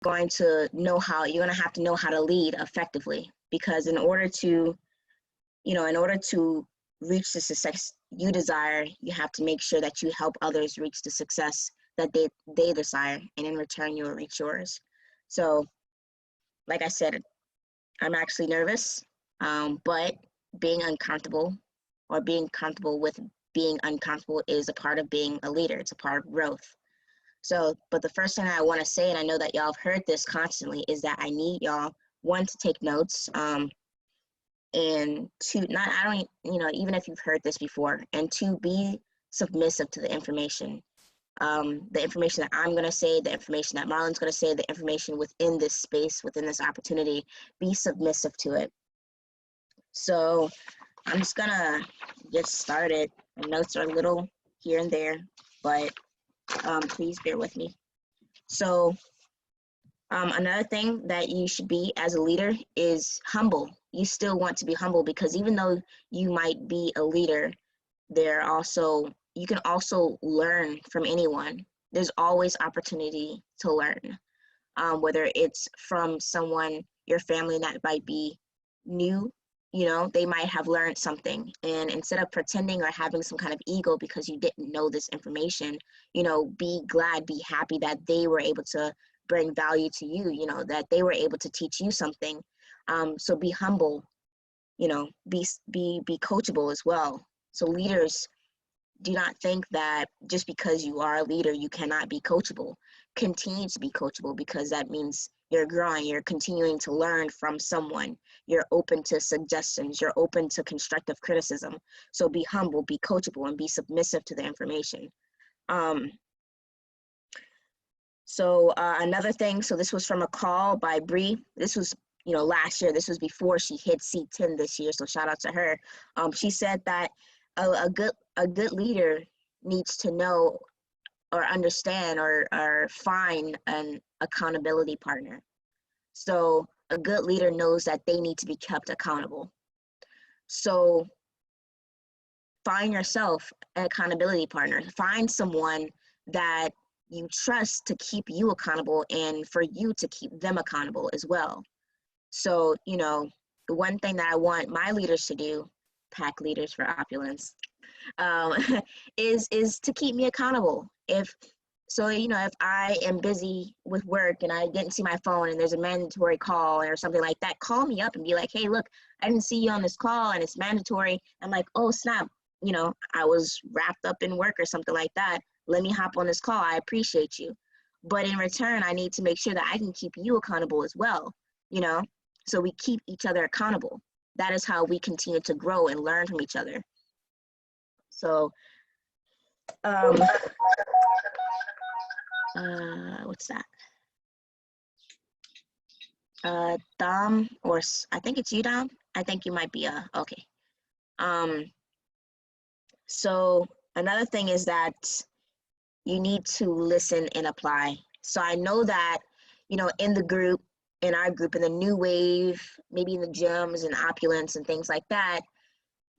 going to have to know how to lead effectively, because in order to reach the success you desire, you have to make sure that you help others reach the success that they desire, and in return you will reach yours. So like I said, I'm actually nervous, but being uncomfortable, or being comfortable with being uncomfortable, is a part of being a leader. It's a part of growth. So, but the first thing I want to say, and I know that y'all have heard this constantly, is that I need y'all, one, to take notes, and two, not, I don't, even if you've heard this before, and two, be submissive to the information. The information that I'm going to say, the information that Marlon's going to say, the information within this space, within this opportunity, be submissive to it. So I'm just going to get started. My notes are a little here and there, but please bear with me. So another thing that you should be as a leader is humble. You still want to be humble, because even though you might be a leader, you can also learn from anyone. There's always opportunity to learn, whether it's from someone, your family that might be new, they might have learned something, and instead of pretending or having some kind of ego because you didn't know this information, be glad, be happy that they were able to bring value to you, that they were able to teach you something. So be humble, be coachable as well. So leaders, do not think that just because you are a leader, you cannot be coachable. Continue to be coachable, because that means you're growing, you're continuing to learn from someone, you're open to suggestions, you're open to constructive criticism. So be humble, be coachable, and be submissive to the information. Another thing, so this was from a call by Bree. This was, last year. This was before she hit C10 this year, so shout out to her. She said that a good leader needs to know or understand or find an accountability partner. So a good leader knows that they need to be kept accountable. So find yourself an accountability partner. Find someone that you trust to keep you accountable, and for you to keep them accountable as well. So, the one thing that I want my leaders to do, pack leaders for opulence, is to keep me accountable. If I am busy with work and I didn't see my phone and there's a mandatory call or something like that, call me up and be like, hey, look, I didn't see you on this call and it's mandatory. I'm like, oh, snap, I was wrapped up in work or something like that. Let me hop on this call. I appreciate you. But in return, I need to make sure that I can keep you accountable as well, so we keep each other accountable. That is how we continue to grow and learn from each other. So, what's that? Dom, or I think it's you, Dom. I think you might be okay. So another thing is that you need to listen and apply. So I know that, in our group, in the new wave, maybe in the gyms and opulence and things like that,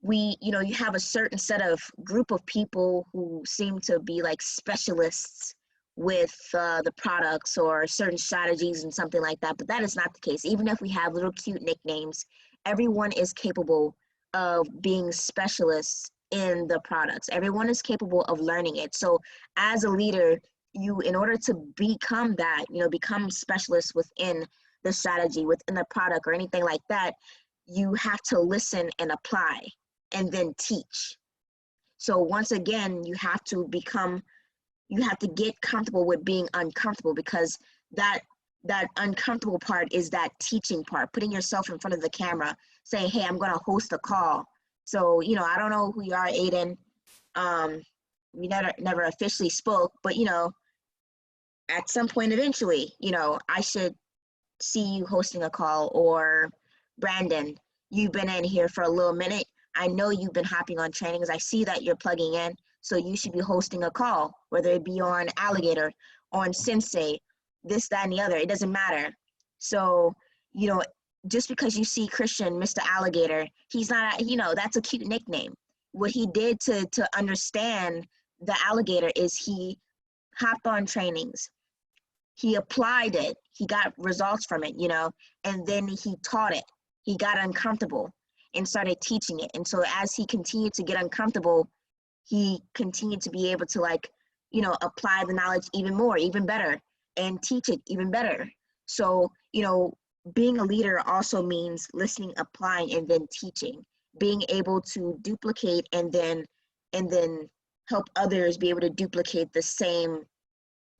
you have a certain set of group of people who seem to be like specialists with the products or certain strategies and something like that, but that is not the case. Even if we have little cute nicknames, everyone is capable of being specialists in the products. Everyone is capable of learning it. So as a leader, in order to become that, become specialists within the strategy, within the product or anything like that, you have to listen and apply and then teach. So once again, you have to get comfortable with being uncomfortable, because that uncomfortable part is that teaching part, putting yourself in front of the camera, saying, hey, I'm going to host a call. So, I don't know who you are, Aiden. We never officially spoke, but, at some point eventually, I should see you hosting a call. Or Brandon, you've been in here for a little minute. I know you've been hopping on trainings. I see that you're plugging in. So you should be hosting a call, whether it be on Alligator, on Sensei, this, that, and the other. It doesn't matter. So, just because you see Christian, Mr. Alligator, he's not, that's a cute nickname. What he did to understand the alligator is he hopped on trainings. he applied it, he got results from it, you know, and then he taught it. He got uncomfortable and started teaching it. And so as he continued to get uncomfortable, he continued to be able to, like, you know, apply the knowledge even more, even better, and teach it even better. So, you know, being a leader also means listening, applying, and then teaching, being able to duplicate and then help others be able to duplicate the same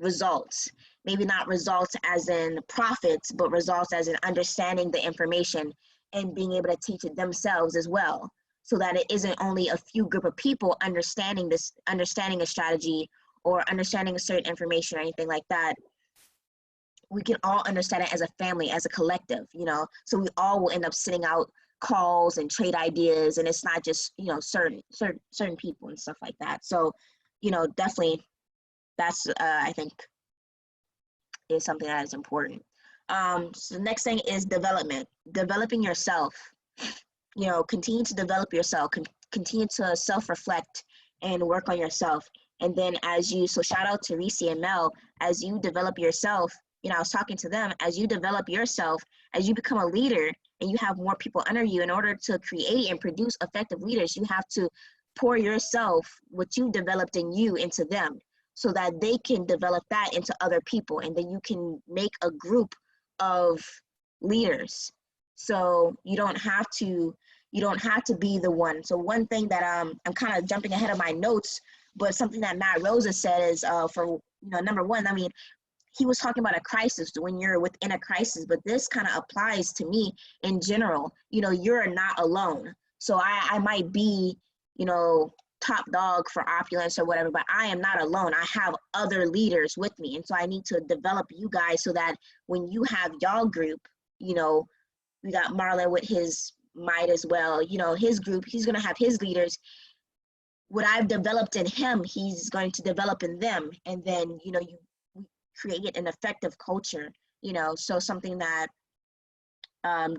results. Maybe not results as in profits, but results as in understanding the information and being able to teach it themselves as well, so that it isn't only a few group of people understanding this, understanding a strategy or understanding a certain information or anything like that. We can all understand it as a family, as a collective, you know, so we all will end up sitting out calls and trade ideas, and it's not just, you know, certain people and stuff like that. So, you know, definitely that's I think is something that is important. So the next thing is developing yourself. You know, continue to develop yourself, continue to self-reflect and work on yourself. And then so shout out to Reese and Mel, as you develop yourself, you know, I was talking to them, as you develop yourself, as you become a leader and you have more people under you, in order to create and produce effective leaders, you have to pour yourself, what you developed in you, into them, so that they can develop that into other people, and then you can make a group of leaders. So you don't have to be the one. So one thing that I'm kind of jumping ahead of my notes, but something that Matt Rosa said is for, you know, number one, I mean, he was talking about a crisis, when you're within a crisis, but this kind of applies to me in general. You know, you're not alone. So I might be, you know, top dog for opulence or whatever, but I am not alone. I have other leaders with me. And so I need to develop you guys so that when you have y'all group, you know, we got Marlon with his might as well, you know, his group, he's going to have his leaders. What I've developed in him, he's going to develop in them. And then, you know, you create an effective culture, you know. So something that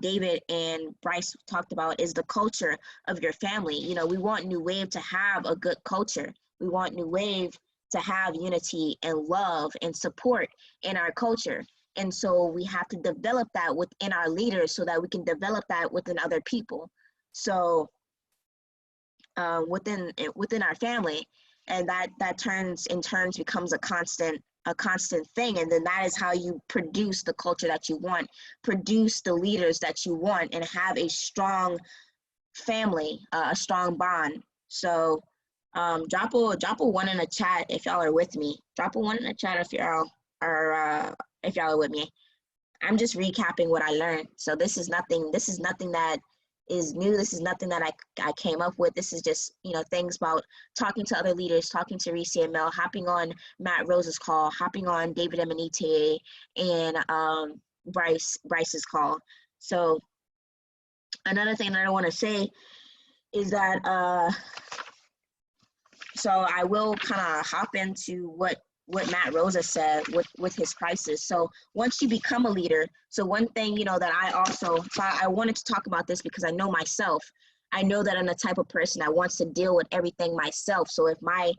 David and Bryce talked about is the culture of your family. You know, we want New Wave to have a good culture. We want New Wave to have unity and love and support in our culture. And so we have to develop that within our leaders so that we can develop that within other people. So within our family, and that turns becomes a constant thing. And then that is how you produce the culture that you want, produce the leaders that you want, and have a strong family, a strong bond. So drop a one in the chat if y'all are with me. Drop a one in the chat if y'all are with me. I'm just recapping what I learned. So this is nothing that is new. This is nothing that I came up with. This is just, you know, things about talking to other leaders, talking to Reese and Mel, hopping on Matt Rose's call, hopping on David Emanite and Bryce's call. So another thing that I want to say is that so I will kind of hop into what Matt Rosa said with his crisis. So once you become a leader, so one thing, you know, that I wanted to talk about this because I know myself. I know that I'm the type of person that wants to deal with everything myself. So if my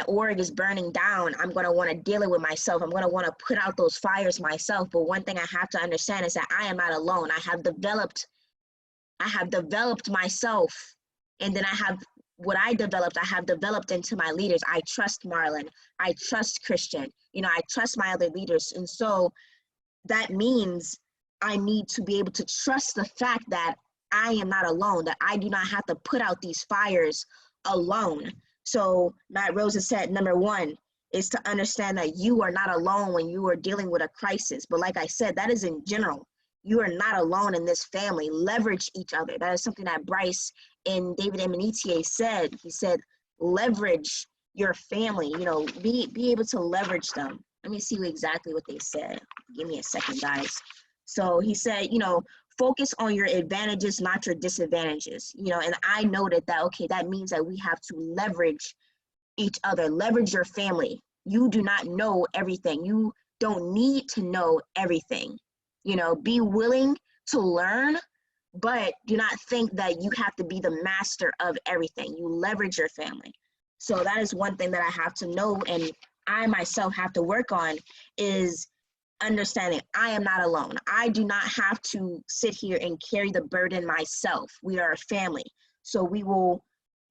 org is burning down, I'm going to want to deal it with myself. I'm going to want to put out those fires myself. But one thing I have to understand is that I am not alone. I have developed myself, and then I have developed into my leaders. I trust Marlon. I trust Christian. You know, I trust my other leaders. And so that means I need to be able to trust the fact that I am not alone, that I do not have to put out these fires alone. So Matt Rosa said, number one is to understand that you are not alone when you are dealing with a crisis. But like I said, that is in general. You are not alone in this family. Leverage each other. That is something that Bryce and David Emanite said. He said, leverage your family, you know, be able to leverage them. Let me see exactly what they said. Give me a second, guys. So he said, you know, focus on your advantages, not your disadvantages, you know. And I noted that, okay, that means that we have to leverage each other, leverage your family. You do not know everything. You don't need to know everything. You know, be willing to learn, but do not think that you have to be the master of everything. You leverage your family. So that is one thing that I have to know, and I myself have to work on, is understanding I am not alone. I do not have to sit here and carry the burden myself. We are a family. So we will,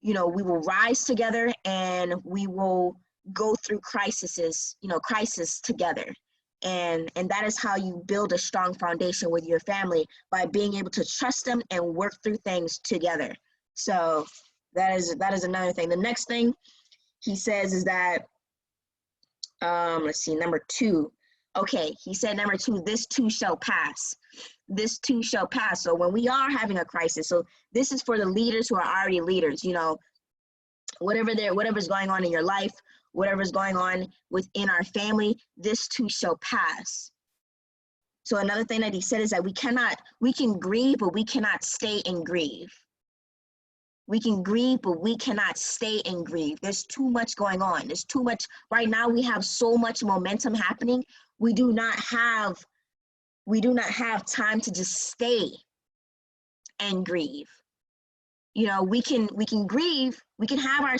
we will rise together, and we will go through crises together. And that is how you build a strong foundation with your family, by being able to trust them and work through things together. So that is another thing. The next thing he says is that, let's see, number 2. Okay, he said number 2, this too shall pass. This too shall pass. So when we are having a crisis, so this is for the leaders who are already leaders, whatever's going on in your life, whatever's going on within our family, this too shall pass. So another thing that he said is that we can grieve, but we cannot stay and grieve. We can grieve, but we cannot stay and grieve. There's too much going on. There's too much. Right now, we have so much momentum happening. We do not have time to just stay and grieve. We can grieve. We can have our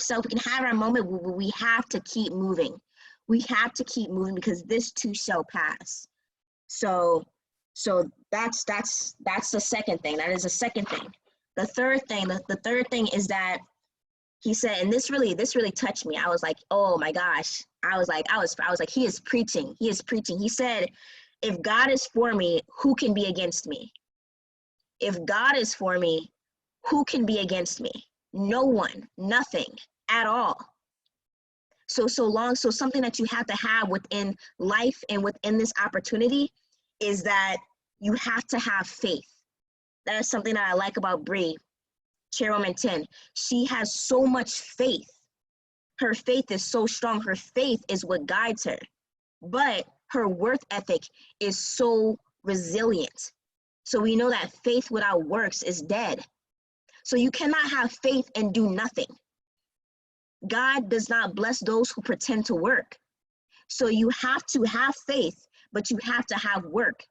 moment, but we have to keep moving. We have to keep moving, because this too shall pass. So that's the second thing. That is the second thing. The third thing is that he said, and this really touched me. I was like, oh my gosh. I was like, he is preaching. He is preaching. He said, if God is for me, who can be against me? If God is for me, who can be against me? No one, nothing at all. So something that you have to have within life and within this opportunity is that you have to have faith. That is something that I like about Bree, Chairwoman 10. She has so much faith. Her faith is so strong. Her faith is what guides her. But her work ethic is so resilient. So we know that faith without works is dead. So you cannot have faith and do nothing. God does not bless those who pretend to work. So you have to have faith, but you have to have work.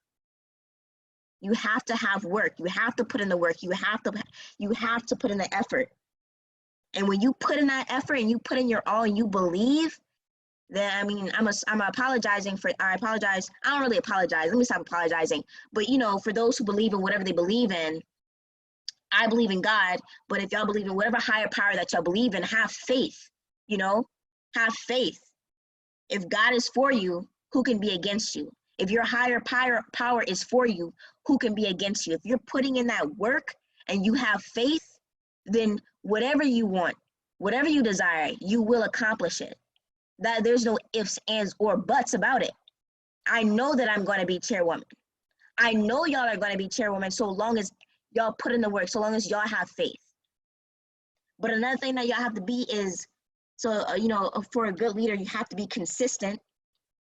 You have to have work. You have to put in the work. You have to put in the effort. And when you put in that effort and you put in your all and you believe, then I'm apologizing for, I apologize. I don't really apologize. Let me stop apologizing. But for those who believe in whatever they believe in, I believe in God, but if y'all believe in whatever higher power that y'all believe in, have faith, have faith. If God is for you, who can be against you? If your higher power is for you, who can be against you? If you're putting in that work and you have faith, then whatever you want, whatever you desire, you will accomplish it. That there's no ifs, ands, or buts about it. I know that I'm going to be chairwoman. I know y'all are going to be chairwoman so long as y'all put in the work, so long as y'all have faith. But another thing that y'all have to be is, for a good leader, you have to be consistent.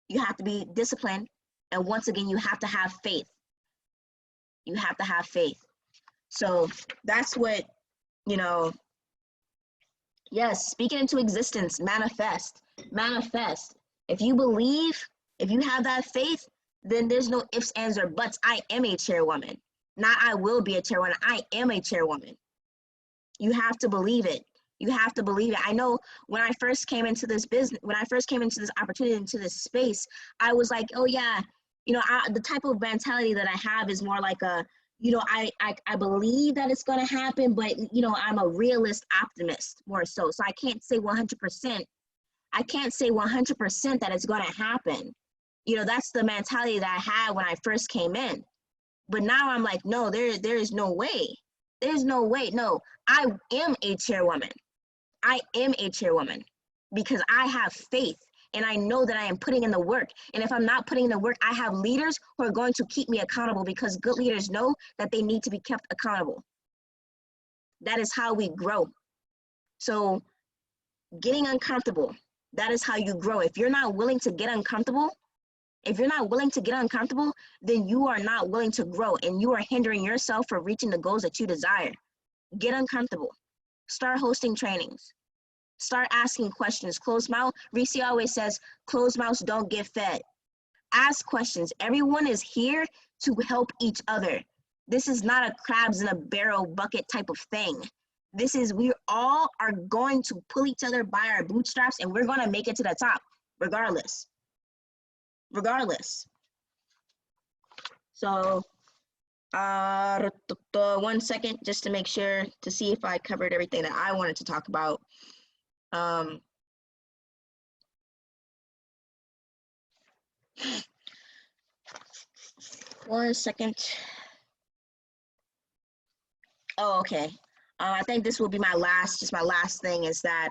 You have to be disciplined. And once again, you have to have faith. You have to have faith. So that's what, yes, speak it into existence, manifest. If you believe, if you have that faith, then there's no ifs, ands, or buts. I am a chairwoman. Not I will be a chairwoman. I am a chairwoman. You have to believe it. You have to believe it. I know when I first came into this business, when I first came into this opportunity, into this space, I was like, oh yeah, the type of mentality that I have is more like a, I believe that it's going to happen, but, I'm a realist optimist more so. So I can't say 100%. I can't say 100% that it's going to happen. That's the mentality that I had when I first came in. But now I'm like, no, there is no way. There's no way. No, I am a chairwoman. I am a chairwoman because I have faith and I know that I am putting in the work. And if I'm not putting in the work, I have leaders who are going to keep me accountable because good leaders know that they need to be kept accountable. That is how we grow. So getting uncomfortable, that is how you grow. If you're not willing to get uncomfortable, then you are not willing to grow and you are hindering yourself from reaching the goals that you desire. Get uncomfortable. Start hosting trainings. Start asking questions. Closed mouth. Reese always says, closed mouths don't get fed. Ask questions. Everyone is here to help each other. This is not a crabs in a barrel bucket type of thing. We all are going to pull each other by our bootstraps, and we're going to make it to the top regardless. So 1 second, just to make sure to see if I covered everything that I wanted to talk about. 1 second. Oh, okay. I think this will be my last thing is that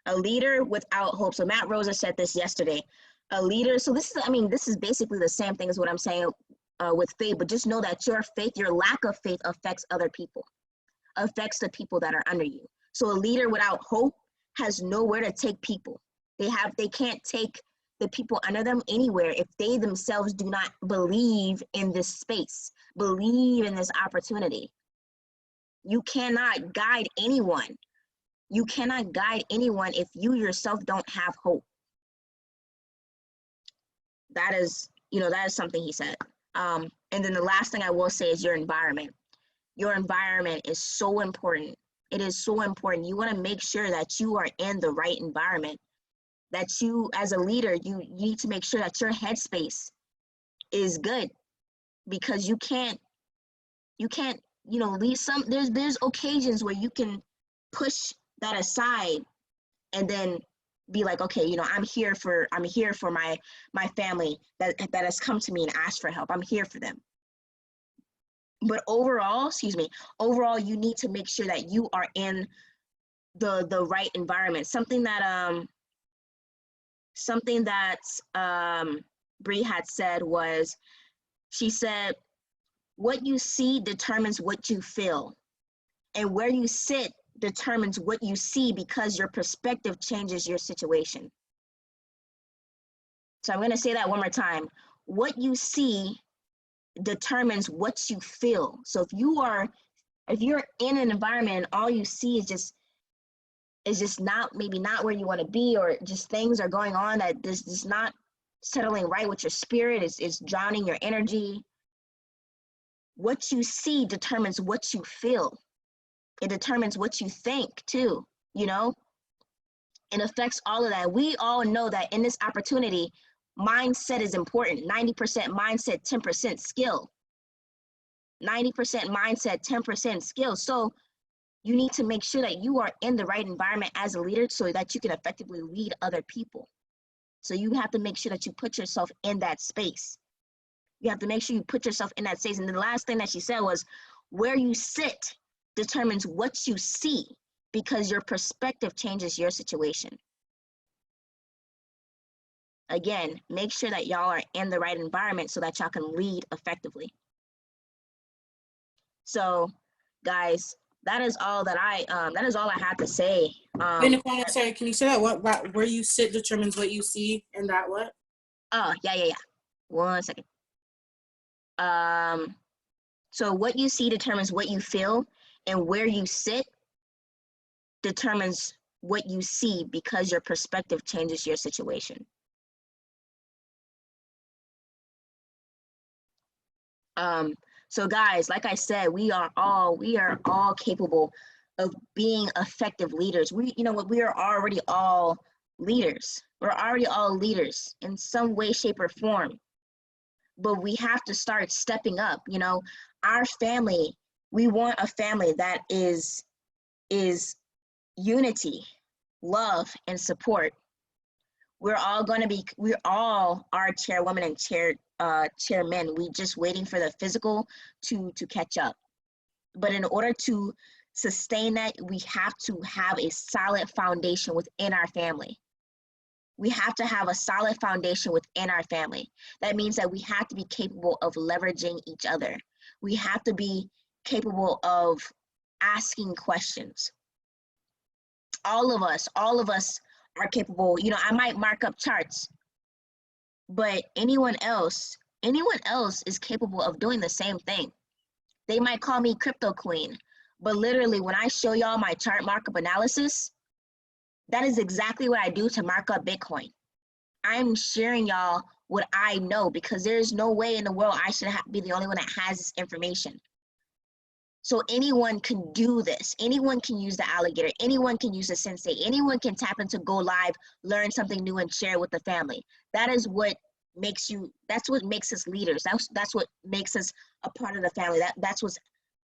a leader without hope. So Matt Rosa said this yesterday. A leader. So this is basically the same thing as what I'm saying with faith, but just know that your lack of faith affects other people, affects the people that are under you. So a leader without hope has nowhere to take people. They can't take the people under them anywhere if they themselves do not believe in this space, believe in this opportunity. You cannot guide anyone. You cannot guide anyone if you yourself don't have hope. That is something he said. And then the last thing I will say is your environment. Your environment is so important. It is so important. You want to make sure that you are in the right environment, that you, as a leader, you need to make sure that your headspace is good, because you can't, leave some, there's occasions where you can push that aside and then be like, okay, I'm here for my family that has come to me and asked for help. I'm here for them. But overall, you need to make sure that you are in the right environment. Something that Bree had said was, she said, what you see determines what you feel, and where you sit determines what you see, because your perspective changes your situation. So I'm going to say that one more time. What you see determines what you feel. So if you're in an environment and all you see is just maybe not where you want to be, or just things are going on that is not settling right with your spirit, is drowning your energy. What you see determines what you feel. It determines what you think too, It affects all of that. We all know that in this opportunity, mindset is important. 90% mindset, 10% skill. 90% mindset, 10% skill. So you need to make sure that you are in the right environment as a leader so that you can effectively lead other people. So you have to make sure that you put yourself in that space. You have to make sure you put yourself in that space. And the last thing that she said was, where you sit determines what you see, because your perspective changes your situation. Again, make sure that y'all are in the right environment so that y'all can lead effectively. So, guys, that is all I have to say. Wait, Niquana, sorry, can you say that? What where you sit determines what you see, and that what? Oh, yeah. 1 second. So what you see determines what you feel, and where you sit determines what you see, because your perspective changes your situation. So guys, like I said, we are all capable of being effective leaders. We are already all leaders. We're already all leaders in some way, shape, or form. But we have to start stepping up. Our family, we want a family that is unity, love, and support. We're all are chairwomen and chairmen. We just waiting for the physical to catch up. But in order to sustain that, we have to have a solid foundation within our family. We have to have a solid foundation within our family. That means that we have to be capable of leveraging each other. We have to be capable of asking questions. All of us are capable. I might mark up charts, but anyone else is capable of doing the same thing. They might call me crypto queen, but literally when I show y'all my chart markup analysis, that is exactly what I do to mark up Bitcoin. I'm sharing y'all what I know, because there's no way in the world I should be the only one that has this information. So anyone can do this. Anyone can use the alligator. Anyone can use the sensei. Anyone can tap into go live, learn something new, and share with the family. That is what makes you. That's what makes us leaders. That's what makes us a part of the family. That's what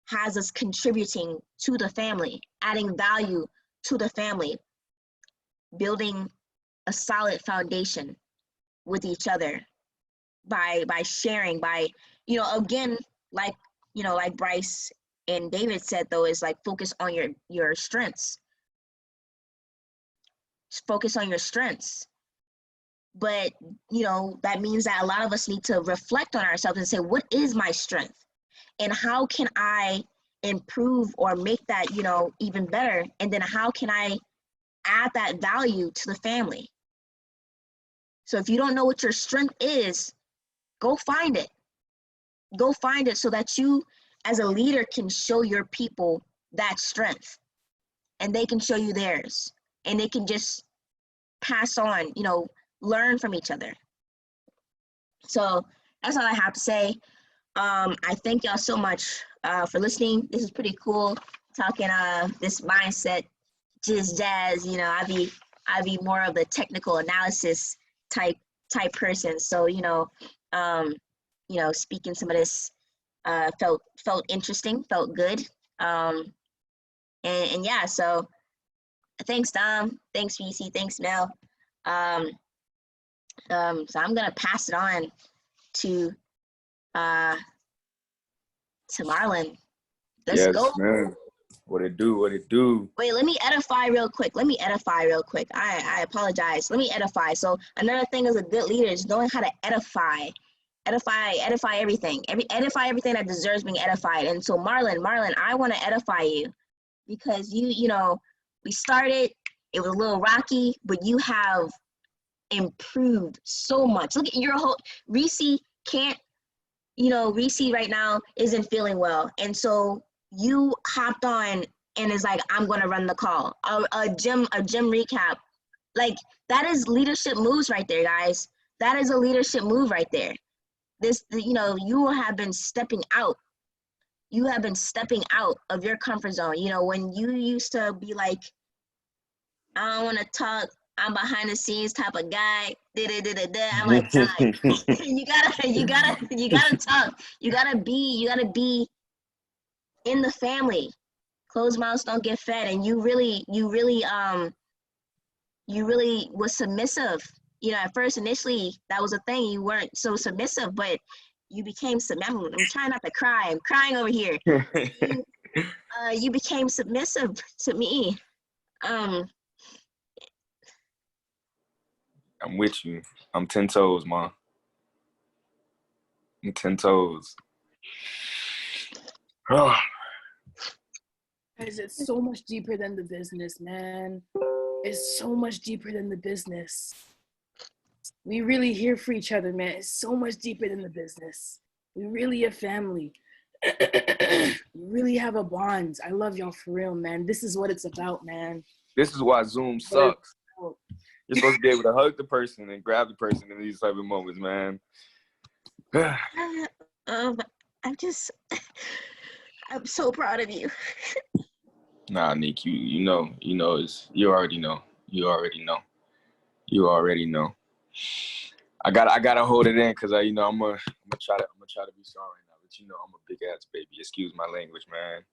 has us contributing to the family, adding value to the family, building a solid foundation with each other by sharing, by, you know, again, like, you know, like Bryce and David said, though, is like focus on your strengths. Focus on your strengths. But, you know, that means that a lot of us need to reflect on ourselves and say, what is my strength? And how can I improve or make that, you know, even better? And then how can I add that value to the family? So if you don't know what your strength is, go find it. Go find it so that you, as a leader, can show your people that strength, and they can show you theirs, and they can just pass on, you know, learn from each other. So that's all I have to say. I thank y'all so much for listening. This is pretty cool, talking this mindset, just jazz. You know, I be more of the technical analysis type person. So, you know, speaking some of this felt interesting, felt good. And yeah, so thanks, Dom. Thanks, VC. Thanks, Mel. So I'm gonna pass it on to Marlon. Let's go. Yes, man. What it do? What it do? Wait, let me edify real quick. I apologize. Let me edify. So another thing as a good leader is knowing how to edify everything. Edify everything that deserves being edified. And so Marlon, I want to edify you because you know, we started, it was a little rocky, but you have improved so much. Look at your whole, Reese can't, you know, Reese right now isn't feeling well. And so you hopped on and is like, I'm going to run the call. A gym recap. Like, that is leadership moves right there, guys. That is a leadership move right there. This, you know, you have been stepping out. You have been stepping out of your comfort zone. You know, when you used to be like, I don't want to talk, I'm behind the scenes type of guy. I'm like, nah, you gotta talk. You gotta be in the family. Closed mouths don't get fed. And you really was submissive. You know, at first, initially, that was a thing. You weren't so submissive, but you became submissive. I'm trying not to cry. I'm crying over here. You became submissive to me. I'm with you. I'm 10 toes, man. I'm 10 toes. Guys, it's so much deeper than the business, man. It's so much deeper than the business. We really here for each other, man. It's so much deeper than the business. We really a family. We really have a bond. I love y'all for real, man. This is what it's about, man. This is why Zoom sucks. You're supposed to be able to hug the person and grab the person in these type of moments, man. I'm so proud of you. Nah, Nick, you know, you already know. I gotta hold it in because I'm gonna try to be strong right now. But you know, I'm a big ass baby. Excuse my language, man.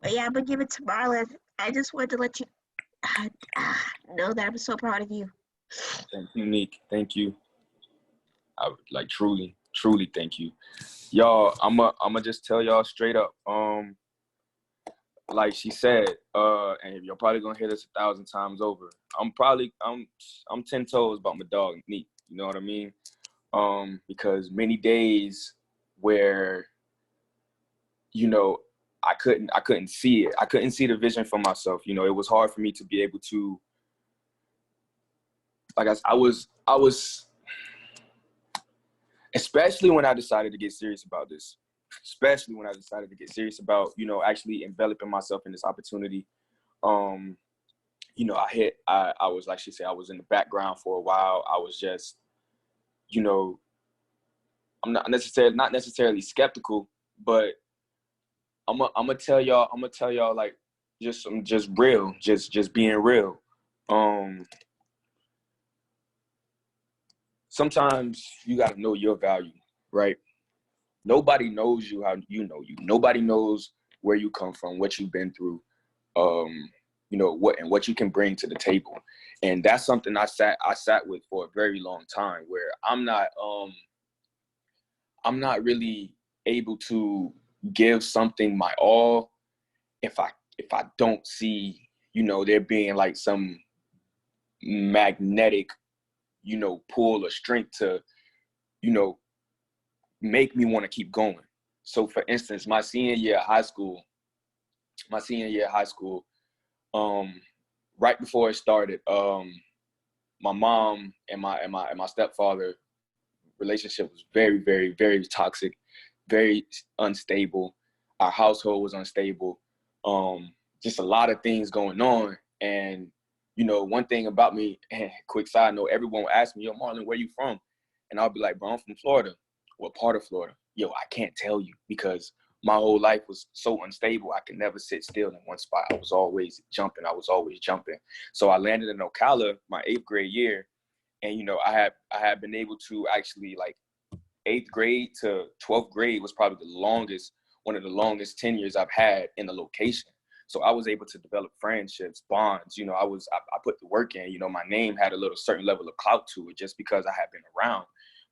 But yeah, I'm gonna give it to Marlon. I just wanted to let you know that I'm so proud of you. Thank you, Nick. Thank you. I like truly thank you, y'all. I'ma just tell y'all straight up. Like she said, and you're probably gonna hear this 1,000 times over. I'm 10 toes about my dog Nick. You know what I mean? Because many days where, you know, I couldn't see it. I couldn't see the vision for myself. You know, it was hard for me to be able to. Like I was, especially when I decided to get serious about this. Especially when I decided to get serious about, you know, actually enveloping myself in this opportunity. You know, I was, like she said, I was in the background for a while. I was just, you know, I'm not necessarily skeptical, but I'm gonna tell y'all like just real, just being real. Sometimes you gotta know your value, right? Nobody knows you how you know you. Nobody knows where you come from, what you've been through, what you can bring to the table. And that's something I sat with for a very long time, where I'm not really able to give something my all if I don't see, there being like some magnetic, pull or strength to, make me want to keep going. So for instance, my senior year of high school, right before it started, my mom and my stepfather relationship was very, very, very toxic, very unstable. Our household was unstable. Just a lot of things going on. And, one thing about me, quick side note, everyone will ask me, yo, Marlon, where you from? And I'll be like, bro, I'm from Florida. What part of Florida? Yo, I can't tell you, because my whole life was so unstable. I could never sit still in one spot. I was always jumping. So I landed in Ocala my 8th grade year. And, I had been able to actually, like, 8th grade to 12th grade was probably one of the longest tenures I've had in the location. So I was able to develop friendships, bonds. I put the work in. My name had a certain level of clout to it just because I had been around.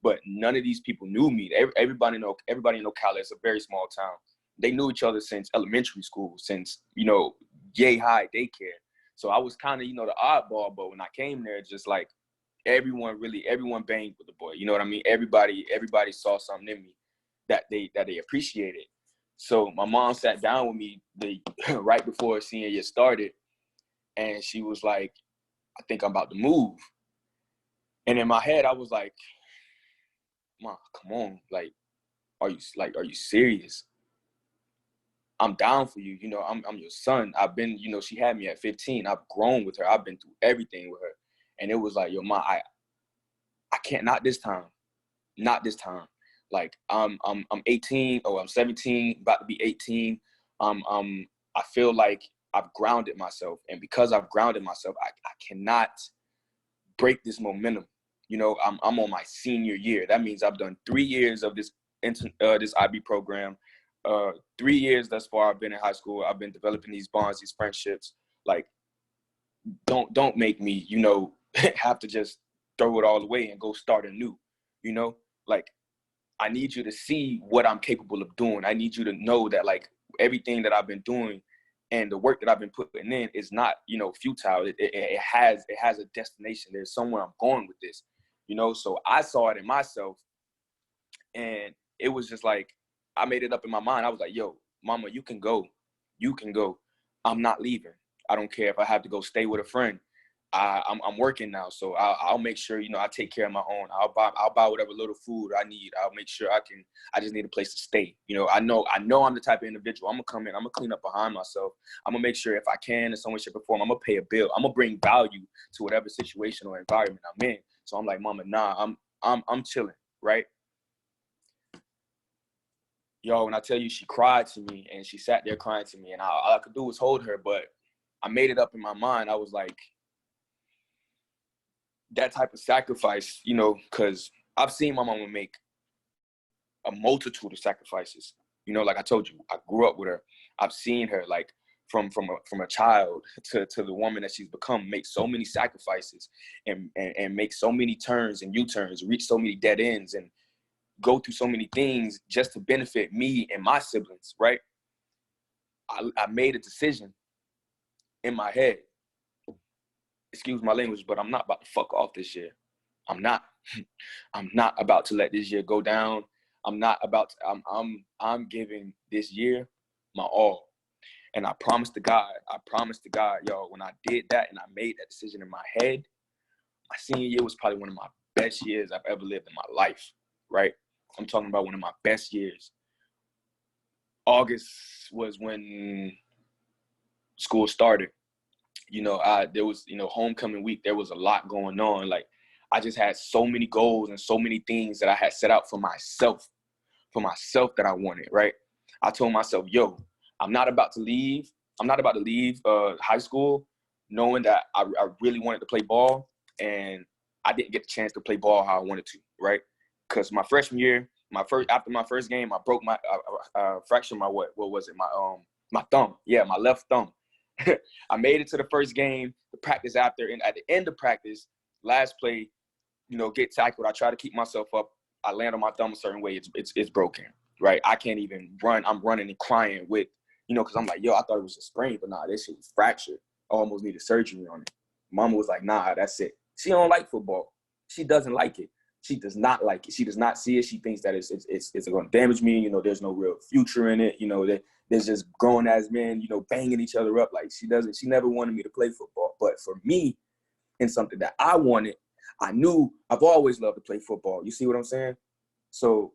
But none of these people knew me. Everybody in Ocala, it's a very small town. They knew each other since elementary school, since, yay high daycare. So I was kind of, the oddball, but when I came there, just like everyone banged with the boy. You know what I mean? Everybody saw something in me that they appreciated. So my mom sat down with me right before senior year started, and she was like, I think I'm about to move. And in my head, I was like, Mom, come on. Like, are you serious? I'm down for you. I'm your son. I've been, she had me at 15. I've grown with her. I've been through everything with her. And it was like, yo, Ma, I can't, not this time. Not this time. Like, I'm 18, or I'm 17, about to be 18. I feel like I've grounded myself. And because I've grounded myself, I cannot break this momentum. I'm on my senior year. That means I've done 3 years of this IB program. 3 years thus far I've been in high school. I've been developing these bonds, these friendships. Like, don't make me, have to just throw it all away and go start anew. Like, I need you to see what I'm capable of doing. I need you to know that, like, everything that I've been doing and the work that I've been putting in is not, futile. It has a destination. There's somewhere I'm going with this, So I saw it in myself, and it was just like, I made it up in my mind. I was like, yo, Mama, you can go. I'm not leaving. I don't care if I have to go stay with a friend. I'm working now, so I'll make sure, I take care of my own. I'll buy whatever little food I need. I'll make sure I just need a place to stay. I know I'm the type of individual. I'm gonna come in, I'm gonna clean up behind myself. I'm gonna make sure if I can in some way, shape, or form, I'm gonna pay a bill. I'm gonna bring value to whatever situation or environment I'm in. So I'm like, Mama, nah, I'm chilling, right? Yo, when I tell you, she cried to me, and she sat there crying to me, and all I could do was hold her, but I made it up in my mind. I was like, that type of sacrifice, because I've seen my mama make a multitude of sacrifices. Like I told you, I grew up with her. I've seen her, like, from a child to the woman that she's become, make so many sacrifices and make so many turns and U-turns, reach so many dead ends, and go through so many things just to benefit me and my siblings, right? I made a decision in my head. Excuse my language, but I'm not about to fuck off this year. I'm not. I'm not about to let this year go down. I'm giving this year my all. And I promised to God, yo, when I did that and I made that decision in my head, my senior year was probably one of my best years I've ever lived in my life, right? I'm talking about one of my best years. August was when school started. There was, homecoming week, there was a lot going on. Like, I just had so many goals and so many things that I had set out for myself that I wanted, right? I told myself, yo, I'm not about to leave high school knowing that I really wanted to play ball, and I didn't get the chance to play ball how I wanted to, right? Because my freshman year, after my first game, I broke my fractured my what was it? My thumb. Yeah, my left thumb. I made it to the first game, the practice after, and at the end of practice, last play, get tackled. I try to keep myself up. I land on my thumb a certain way. It's broken, right? I can't even run. I'm running and crying with, because I'm like, yo, I thought it was a sprain, but nah, this shit was fractured. I almost needed surgery on it. Mama was like, nah, that's it. She don't like football. She doesn't like it. She does not like it. She does not see it. She thinks that it's going to damage me. There's no real future in it. There's just grown ass men, banging each other up. Like she never wanted me to play football. But for me, and something that I wanted, I knew I've always loved to play football. You see what I'm saying? So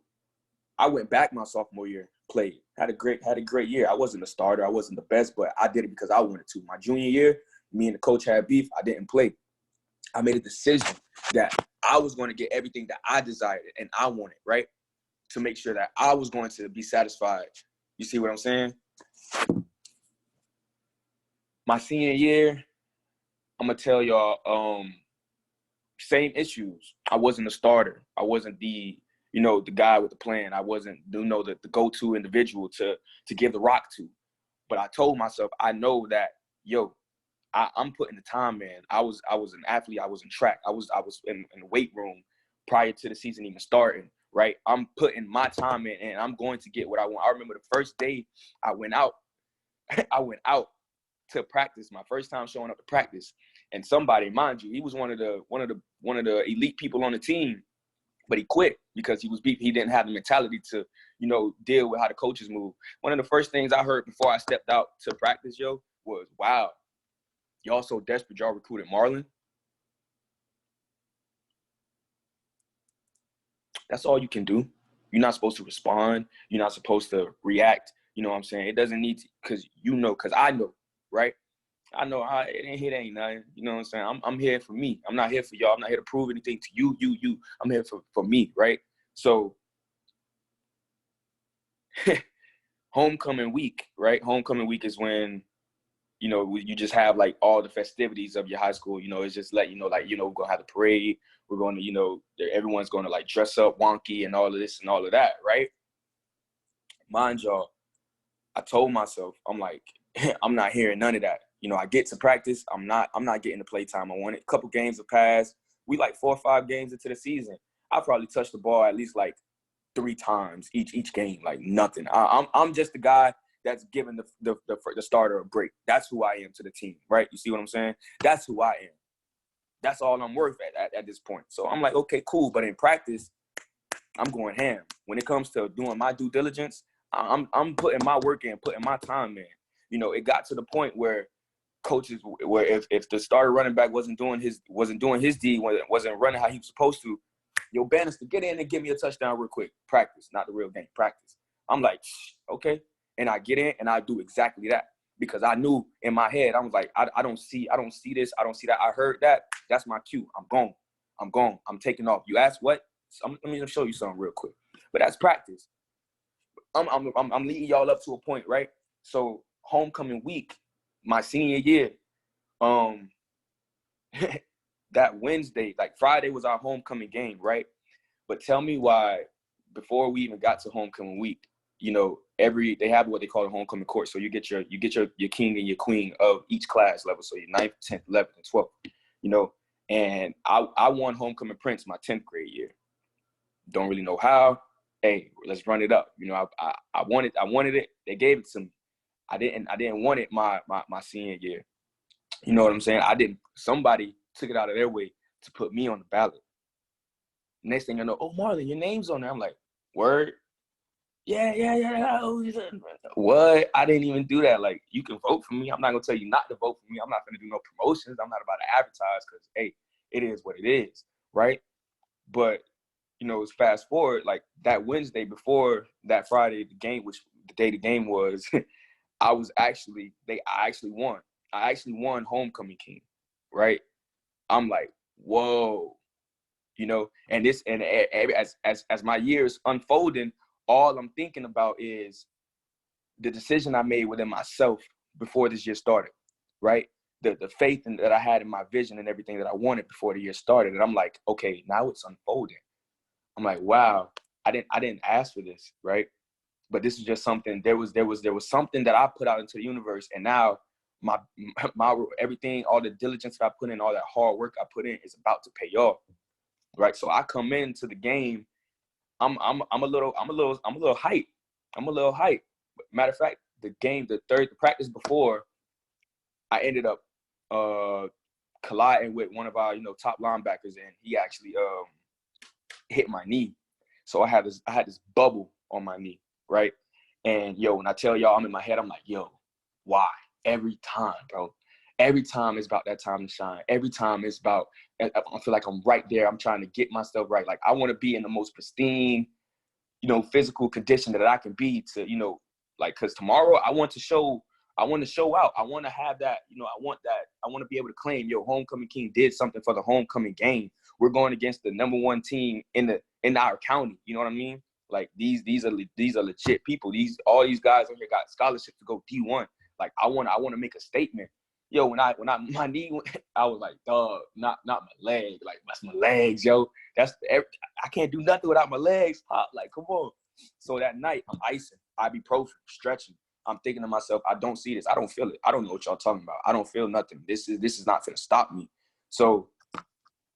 I went back my sophomore year, played, had a great year. I wasn't a starter. I wasn't the best, but I did it because I wanted to. My junior year, me and the coach had beef. I didn't play. I made a decision that I was going to get everything that I desired and I wanted, right? To make sure that I was going to be satisfied. You see what I'm saying? My senior year, I'm going to tell y'all, same issues. I wasn't a starter. I wasn't the guy with the plan. I wasn't, the go-to individual to give the rock to. But I told myself, I know that, I'm putting the time in. I was an athlete. I was in track. I was in the weight room prior to the season even starting, right? I'm putting my time in, and I'm going to get what I want. I remember the first day I went out, to practice, my first time showing up to practice. And somebody, mind you, he was one of the elite people on the team, but he quit because he was beat. He didn't have the mentality to, deal with how the coaches move. One of the first things I heard before I stepped out to practice, was, wow, y'all so desperate y'all recruited Marlon? That's all you can do. You're not supposed to respond. You're not supposed to react. You know what I'm saying? It doesn't need to, because I know, right? I know it ain't nothing. You know what I'm saying? I'm here for me. I'm not here for y'all. I'm not here to prove anything to you. I'm here for me, right? So homecoming week, right? Homecoming week is when, you just have like all the festivities of your high school. It's just we're going to have the parade. We're going to, everyone's going to like dress up wonky and all of this and all of that, right? Mind y'all, I told myself, I'm like, I'm not hearing none of that. I get to practice. I'm not getting the play time I wanted. A couple games have passed. We like 4 or 5 games into the season. I probably touched the ball at least like 3 times each game, like nothing. I'm just the guy that's giving the starter a break. That's who I am to the team, right? You see what I'm saying? That's who I am. That's all I'm worth at this point. So I'm like, okay, cool. But in practice, I'm going ham. When it comes to doing my due diligence, I'm putting my work in, putting my time in. It got to the point where coaches, where if the starter running back wasn't doing his deed, wasn't running how he was supposed to, yo, Bannister, get in and give me a touchdown real quick. Practice, not the real game. Practice. I'm like, okay. And I get in and I do exactly that because I knew in my head, I was like, I don't see this. I don't see that. I heard that. That's my cue. I'm gone. I'm taking off. You ask what? Let me show you something real quick. But that's practice. I'm leading y'all up to a point, right? So homecoming week, my senior year, that Wednesday, like Friday was our homecoming game, right? But tell me why, before we even got to homecoming week, they have what they call a homecoming court. So you get your king and your queen of each class level. So your 9th, 10th, 11th, and 12th, and I won homecoming prince my 10th grade year. Don't really know how. Hey, let's run it up. I wanted it. They gave it to me. I didn't want it my senior year. You know what I'm saying? Somebody took it out of their way to put me on the ballot. Next thing I know, oh, Marlon, your name's on there. I'm like, word? Yeah. What? I didn't even do that. Like, you can vote for me. I'm not going to tell you not to vote for me. I'm not going to do no promotions. I'm not about to advertise because, hey, it is what it is, right? But, it's fast forward, like that Wednesday before that Friday, the game, which the day the game was, I actually won. I actually won homecoming king, right? I'm like, whoa, and as my years unfolding, all I'm thinking about is the decision I made within myself before this year started, right? The faith that I had in my vision and everything that I wanted before the year started. And I'm like, okay, now it's unfolding. I'm like, wow, I didn't ask for this, right? But this is just something, there was something that I put out into the universe, and now my everything, all the diligence that I put in, all that hard work I put in is about to pay off, right? So I come into the game, I'm a little hyped. I'm a little hyped. Matter of fact, the practice before, I ended up colliding with one of our, top linebackers, and he actually hit my knee. So I had this bubble on my knee, right? And when I tell y'all I'm in my head, I'm like, why? Every time, bro. Every time it's about that time to shine. Every time it's about, I feel like I'm right there. I'm trying to get myself right. Like, I want to be in the most pristine, physical condition that I can be to, because tomorrow I want to show out. I want to have that, I want to be able to claim, Homecoming King did something for the homecoming game. We're going against the number one team in our county. You know what I mean? Like, these are legit people. All these guys on here got scholarships to go D1. Like, I want to make a statement. When my knee went, I was like, dog, not my leg. Like, that's my legs, yo. I can't do nothing without my legs. Pop, like, come on. So that night, I'm icing, ibuprofen, stretching. I'm thinking to myself, I don't see this. I don't feel it. I don't know what y'all talking about. I don't feel nothing. This is not gonna stop me. So,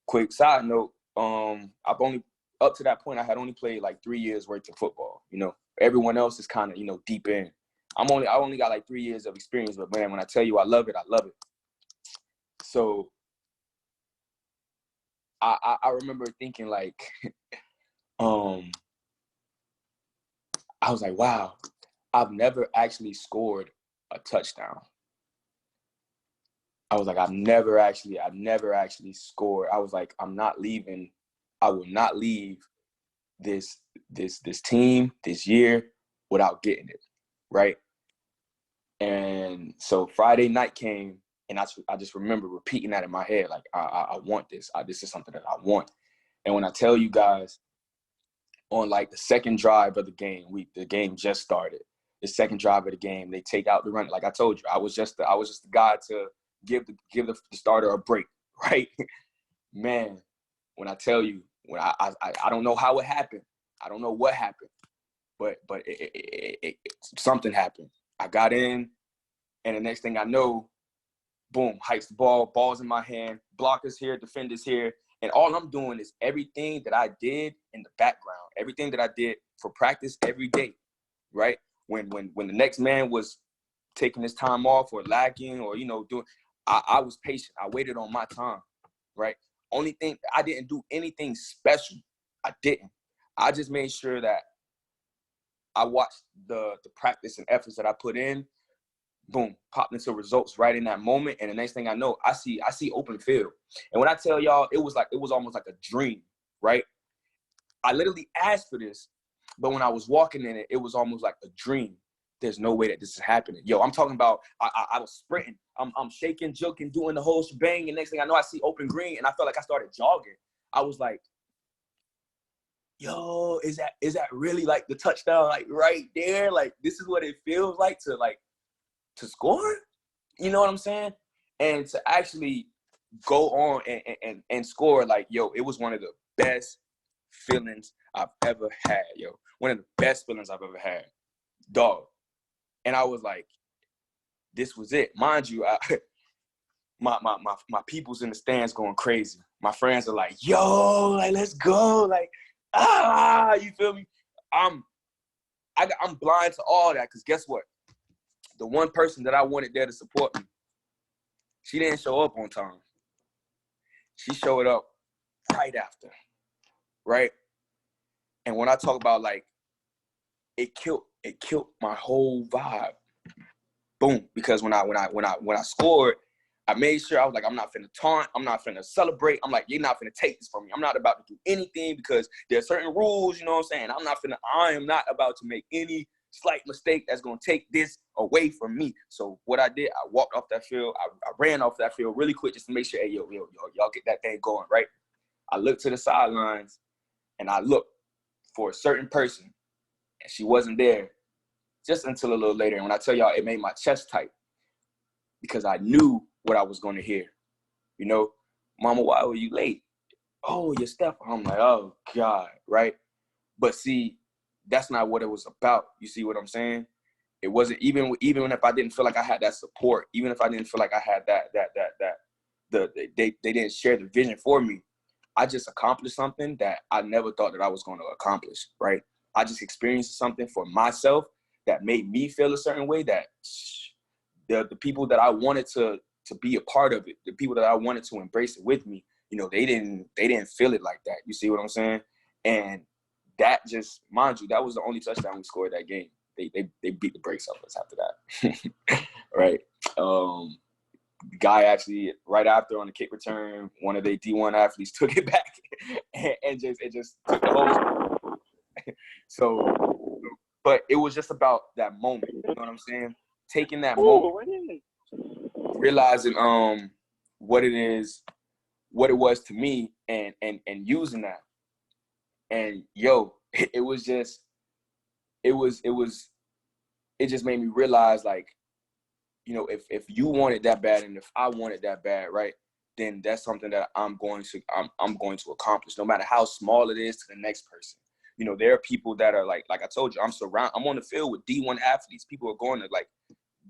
quick side note, I've only, up to that point, I had only played like 3 years worth of football. Everyone else is kind of, deep in. I only got like 3 years of experience, but man, when I tell you I love it, I love it. So I remember thinking like, I was like, wow, I've never actually scored a touchdown. I was like, I've never actually scored. I was like, I will not leave this team this year without getting it, right? And so Friday night came, and I just remember repeating that in my head, like, I want this. This is something that I want. And when I tell you guys, on like the second drive of the game, the game just started. The second drive of the game, they take out the run. Like I told you, I was just the guy to give the starter a break, right? Man, when I tell you, when I don't know how it happened. I don't know what happened, but something happened. I got in, and the next thing I know, boom, hikes the ball's in my hand, blockers here, defenders here, and all I'm doing is everything that I did in the background, everything that I did for practice every day, right? When the next man was taking his time off or lagging or doing, I was patient. I waited on my time, right? Only thing, I didn't do anything special. I didn't. I just made sure that I watched the practice and efforts that I put in, boom, popped into results right in that moment. And the next thing I know, I see open field. And when I tell y'all, it was almost like a dream, right? I literally asked for this, but when I was walking in it, it was almost like a dream. There's no way that this is happening. Yo, I'm talking about, I was sprinting. I'm shaking, joking, doing the whole shebang. And next thing I know, I see open green, and I felt like I started jogging. I was like, yo, is that really like the touchdown, like right there? Like, this is what it feels like to score? You know what I'm saying? And to actually go on and score, like, yo, it was one of the best feelings I've ever had, yo. One of the best feelings I've ever had, dog. And I was like, this was it. Mind you, my people's in the stands going crazy. My friends are like, yo, like, let's go. Like, you feel me? I'm blind to all that, because guess what? The one person that I wanted there to support me, she didn't show up on time. She showed up right after, right? And when I talk about, like, it killed my whole vibe. Boom. Because when I scored, I made sure, I was like, I'm not finna taunt. I'm not finna celebrate. I'm like, you're not finna take this from me. I'm not about to do anything, because there are certain rules, you know what I'm saying? I am not about to make any slight mistake that's gonna take this away from me. So what I did, I walked off that field. I ran off that field really quick just to make sure, hey, yo, y'all get that thing going, right? I looked to the sidelines, and I looked for a certain person, and she wasn't there. just until a little later. And when I tell y'all, it made my chest tight because I knew what I was going to hear. You know, Mama, why were you late? Oh, your step. I'm like, oh God, right? But see, that's not what it was about. You see what I'm saying? It wasn't even if I didn't feel like I had that support, even if I didn't feel like I had they didn't share the vision for me. I just accomplished something that I never thought that I was going to accomplish, right? I just experienced something for myself that made me feel a certain way, that the people that I wanted to be a part of it, the people that I wanted to embrace it with me, you know, they didn't feel it like that. You see what I'm saying? And that just, mind you, that was the only touchdown we scored that game. They beat the brakes off us after that, right? Guy actually, right after on the kick return, one of the D1 athletes took it back and it just took the whole. So, but it was just about that moment. You know what I'm saying? Taking that moment, realizing what it was to me, and using that. And yo, it just made me realize, like, you know, if you want it that bad and if I want it that bad, right, then that's something that I'm going to accomplish, no matter how small it is to the next person. You know, there are people that are like I told you, I'm on the field with D1 athletes. People are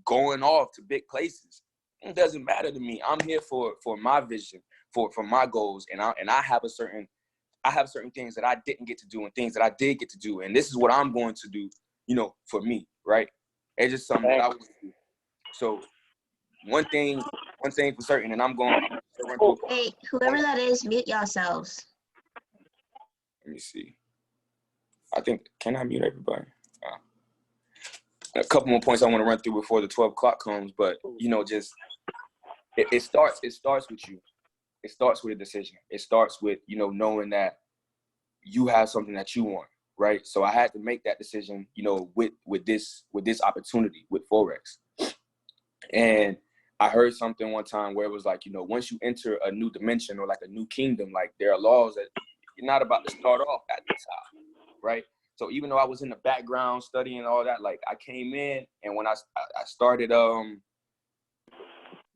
going off to big places. It doesn't matter to me. I'm here for my vision, for my goals, and I have certain things that I didn't get to do and things that I did get to do, and this is what I'm going to do, you know, for me, right? It's just something that I want to do. So one thing for certain, and I'm going to run through. Hey, whoever that is, mute yourselves. Let me see. I think, can I mute everybody? A couple more points I want to run through before the 12 o'clock comes, but, you know, just it starts with you. It starts with a decision. It starts with, you know, knowing that you have something that you want, right? So I had to make that decision, you know, with this opportunity with Forex. And I heard something one time where it was like, you know, once you enter a new dimension or like a new kingdom, like there are laws that you're not about to start off at the top, right? So even though I was in the background studying all that, like I came in, and when I started, you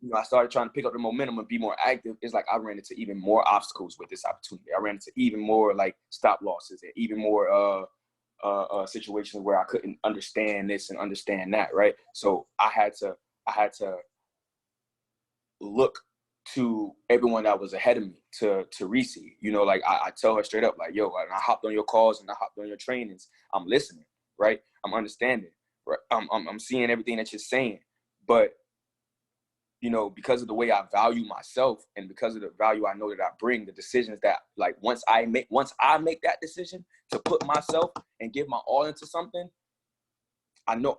know, I started trying to pick up the momentum and be more active, it's like I ran into even more obstacles with this opportunity. I ran into even more like stop losses and even more situations where I couldn't understand this and understand that, right? So I had to look to everyone that was ahead of me to Reese. You know, like I tell her straight up, like, yo, I hopped on your calls and I hopped on your trainings. I'm listening, right? I'm understanding, right? I'm seeing everything that you're saying. But, you know, because of the way I value myself and because of the value I know that I bring, the decisions that, like, once I make that decision to put myself and give my all into something, I know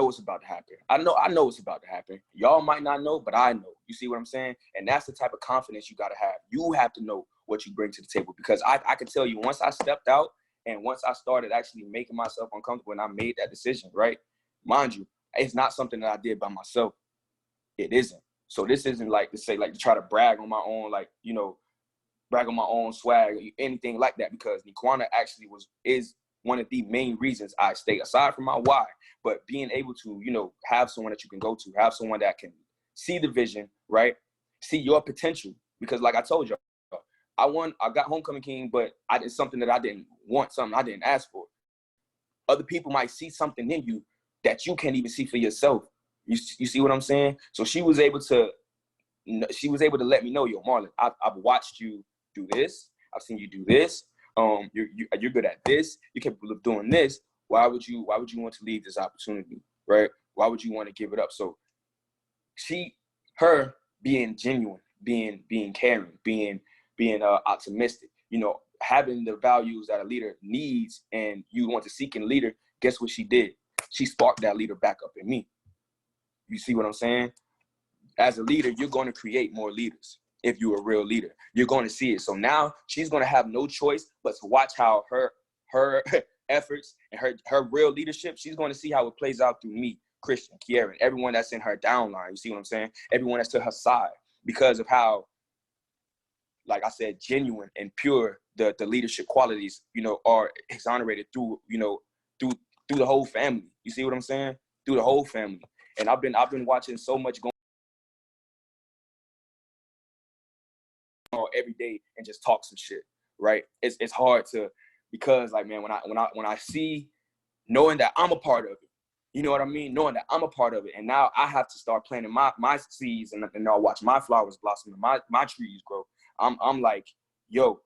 it's about to happen. I know it's about to happen. Y'all might not know, but I know. You see what I'm saying? And that's the type of confidence you got to have. You have to know what you bring to the table, because I can tell you, once I stepped out and once I started actually making myself uncomfortable and I made that decision, right? Mind you, it's not something that I did by myself. It isn't. So this isn't like to try to brag on my own, like, you know, brag on my own swag, anything like that, because Niquana actually is one of the main reasons I stay, aside from my why. But being able to, you know, have someone that you can go to, have someone that can see the vision, right? See your potential. Because like I told you, I got Homecoming King, but it's something that I didn't want, something I didn't ask for. Other people might see something in you that you can't even see for yourself. You see what I'm saying? So she was able to let me know, yo, Marlon, I've watched you do this. I've seen you do this. You're good at this. You're capable of doing this. Why would you want to leave this opportunity, right? Why would you want to give it up? So her being genuine, being caring, being optimistic, you know, having the values that a leader needs, and you want to seek in a leader. Guess what she did? She sparked that leader back up in me. You see what I'm saying? As a leader, you're going to create more leaders. If you're a real leader, you're going to see it. So now she's going to have no choice but to watch how her efforts and her real leadership, she's going to see how it plays out through me, Christian, Kiera, and everyone that's in her downline. You see what I'm saying? Everyone that's to her side, because of how, like I said, genuine and pure the leadership qualities, you know, are exonerated through through the whole family. You see what I'm saying? Through the whole family. And I've been watching so much going on every day and just talk some shit, right? It's hard to, because like, man, when I see, knowing that I'm a part of it, you know what I mean? Knowing that I'm a part of it, and now I have to start planting my seeds, and I'll watch my flowers blossom and my trees grow. I'm like, yo,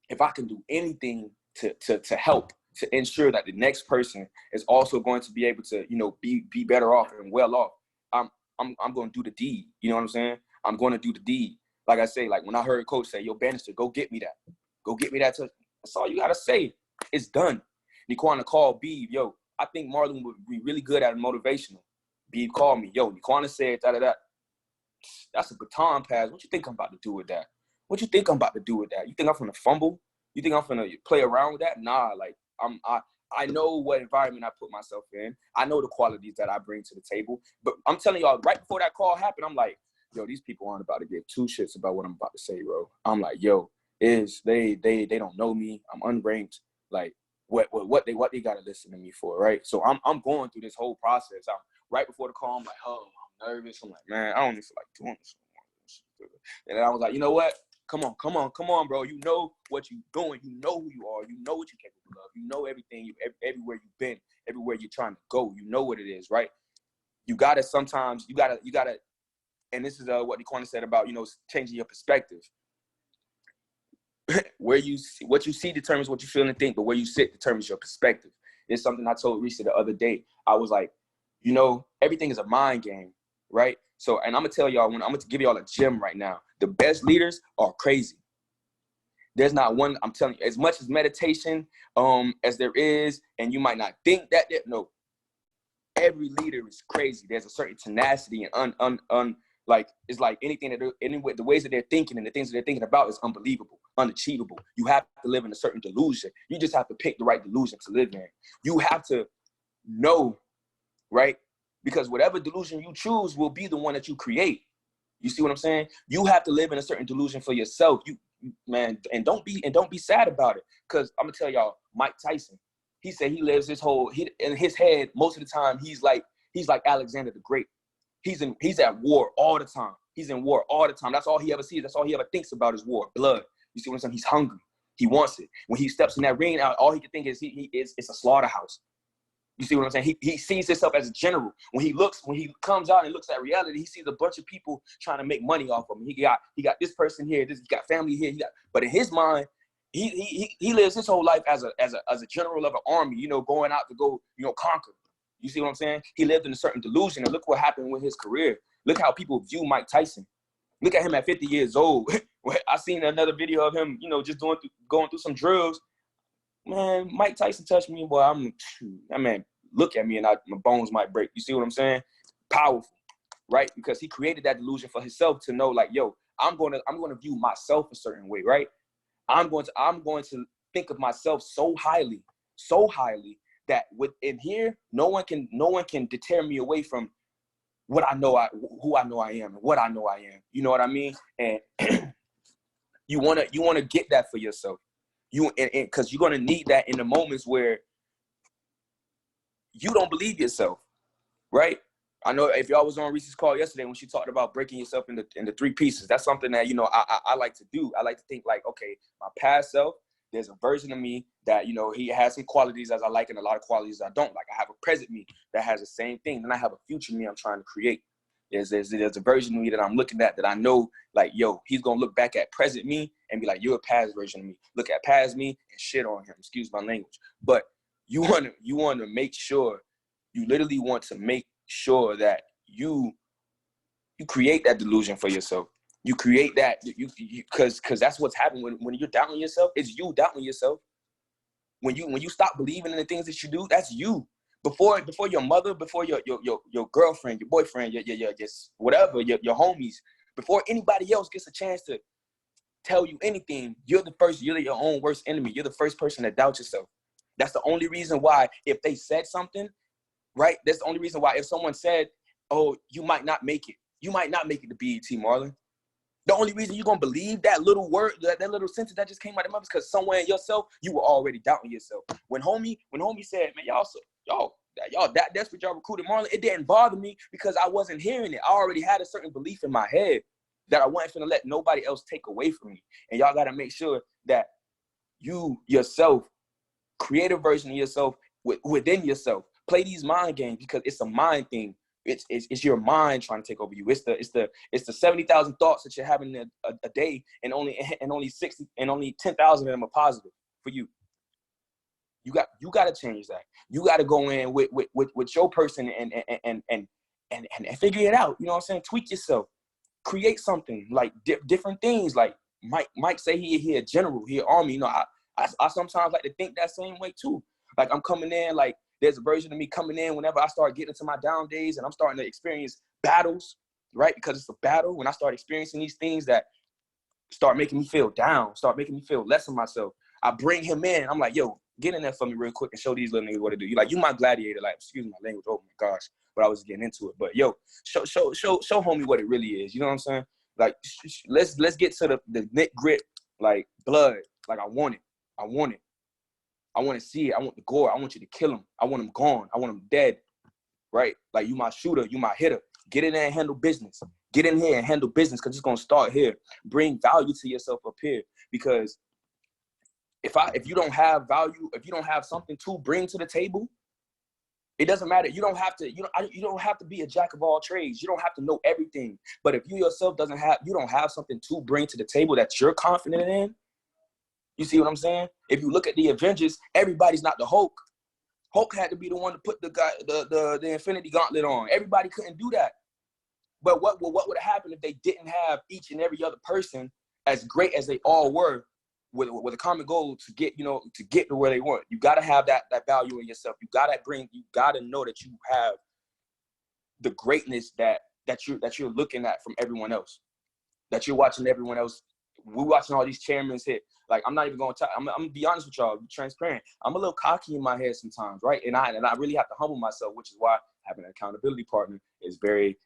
if I can do anything to help to ensure that the next person is also going to be able to, you know, be better off and well off, I'm going to do the deed. You know what I'm saying? I'm going to do the deed. Like I say, like when I heard Coach say, yo, Bannister, go get me that. Go get me that. That's all you got to say. It's done. Niquana called Beeb, yo, I think Marlon would be really good at motivational. Beeb called me, yo, Niquana said, da-da-da. That's a baton pass. What you think I'm about to do with that? What you think I'm about to do with that? You think I'm finna fumble? You think I'm finna play around with that? Nah, like I know what environment I put myself in. I know the qualities that I bring to the table. But I'm telling y'all, right before that call happened, I'm like, yo, these people aren't about to give two shits about what I'm about to say, bro. I'm like, yo, they don't know me. I'm unranked. Like, what they gotta listen to me for, right? So I'm going through this whole process. I'm right before the call, I'm like, oh, I'm nervous. I'm like, man, I don't even feel like doing this anymore. And then I was like, you know what? Come on, bro. You know what you're doing. You know who you are. You know what you're capable of. You know everything. Everywhere you've been, everywhere you're trying to go. You know what it is, right? You gotta sometimes. You gotta. And this is what Niquana said about, you know, changing your perspective. What you see determines what you feel and think, but where you sit determines your perspective. It's something I told Risa the other day. I was like, you know, everything is a mind game, right? So, and I'm gonna tell y'all, I'm gonna give y'all a gem right now. The best leaders are crazy. There's not one, I'm telling you, as much as meditation as there is, and you might not think that, no, every leader is crazy. There's a certain tenacity and like, it's like anything that anyway, the ways that they're thinking and the things that they're thinking about is unbelievable, unachievable. You have to live in a certain delusion. You just have to pick the right delusion to live in. You have to know, right? Because whatever delusion you choose will be the one that you create. You see what I'm saying? You have to live in a certain delusion for yourself. You man, and don't be sad about it. Because I'm gonna tell y'all, Mike Tyson, he said he lives his whole in his head most of the time. He's like Alexander the Great. He's at war all the time. He's in war all the time. That's all he ever sees. That's all he ever thinks about is war, blood. You see what I'm saying? He's hungry. He wants it. When he steps in that ring, all he can think is it's a slaughterhouse. You see what I'm saying? He sees himself as a general. When he comes out and looks at reality, he sees a bunch of people trying to make money off of him. He got this person here, he got family here, but in his mind, he lives his whole life as a general of an army, you know, going out to go, you know, conquer. You see what I'm saying? He lived in a certain delusion, and look what happened with his career. Look how people view Mike Tyson. Look at him at 50 years old. I seen another video of him, you know, just going through some drills. Man, Mike Tyson touched me, boy. Man, look at me and my bones might break. You see what I'm saying? Powerful, right? Because he created that delusion for himself to know, like, yo, I'm going to view myself a certain way, right? I'm going to think of myself so highly that within here, no one can deter me away from who I know I am and what I know I am. You know what I mean? And you wanna get that for yourself. Because you're gonna need that in the moments where you don't believe yourself, right? I know if y'all was on Reese's call yesterday when she talked about breaking yourself into three pieces, that's something that, you know, I like to do. I like to think like, okay, my past self, there's a version of me that, you know, he has some qualities as I like and a lot of qualities I don't like. I have a present me that has the same thing. Then I have a future me I'm trying to create. There's a version of me that I'm looking at that I know, like, yo, he's going to look back at present me and be like, you're a past version of me. Look at past me and shit on him. Excuse my language. But you want to make sure, you literally want to make sure that you create that delusion for yourself. You create that, because that's what's happening when you're doubting yourself. It's you doubting yourself. When you stop believing in the things that you do, that's you. Before your mother, before your girlfriend, your boyfriend, your whatever, your homies, before anybody else gets a chance to tell you anything, you're your own worst enemy. You're the first person to doubt yourself. That's the only reason why, if they said something, right? That's the only reason why if someone said, oh, you might not make it to BET, Marlon. The only reason you're going to believe that little word, that little sentence that just came out of your mouth is because somewhere in yourself, you were already doubting yourself. When homie said, man, y'all that desperate, y'all recruited Marlon, it didn't bother me because I wasn't hearing it. I already had a certain belief in my head that I wasn't going to let nobody else take away from me. And y'all got to make sure that you yourself, create a version of yourself within yourself. Play these mind games because it's a mind thing. It's your mind trying to take over you. It's the 70,000 thoughts that you're having a day, and only 10,000 of them are positive for you. You got to change that. You got to go in with your person and figure it out. You know what I'm saying? Tweak yourself. Create something like different things. Like Mike say he a general, he an army. You know, I sometimes like to think that same way too. Like I'm coming in, like there's a version of me coming in whenever I start getting into my down days and I'm starting to experience battles, right? Because it's a battle. When I start experiencing these things that start making me feel down, start making me feel less of myself, I bring him in. I'm like, yo, get in there for me real quick and show these little niggas what to do. You my gladiator, like, excuse my language, oh my gosh, but I was getting into it. But yo, show homie what it really is. You know what I'm saying? Like, let's get to the knit grit, like blood. Like I want it. I want to see it. I want the gore. I want you to kill him. I want him gone. I want him dead, right? Like you my shooter, you my hitter. Get in there and handle business. Get in here and handle business because it's going to start here. Bring value to yourself up here because if you don't have value, if you don't have something to bring to the table, it doesn't matter. You don't have to be a jack of all trades. You don't have to know everything. But if you yourself you don't have something to bring to the table that you're confident in, you see what I'm saying? If you look at the Avengers, everybody's not the Hulk. Hulk had to be the one to put the Infinity Gauntlet on. Everybody couldn't do that. But what would have happened if they didn't have each and every other person as great as they all were with a common goal to get to where they want? You got to have that value in yourself. You got to know that you have the greatness that you're looking at from everyone else. That you're watching everyone else. We're watching all these chairmen hit. Like, I'm not even going to talk. I'm going to be honest with y'all, be transparent. I'm a little cocky in my head sometimes, right? And I really have to humble myself, which is why having an accountability partner is very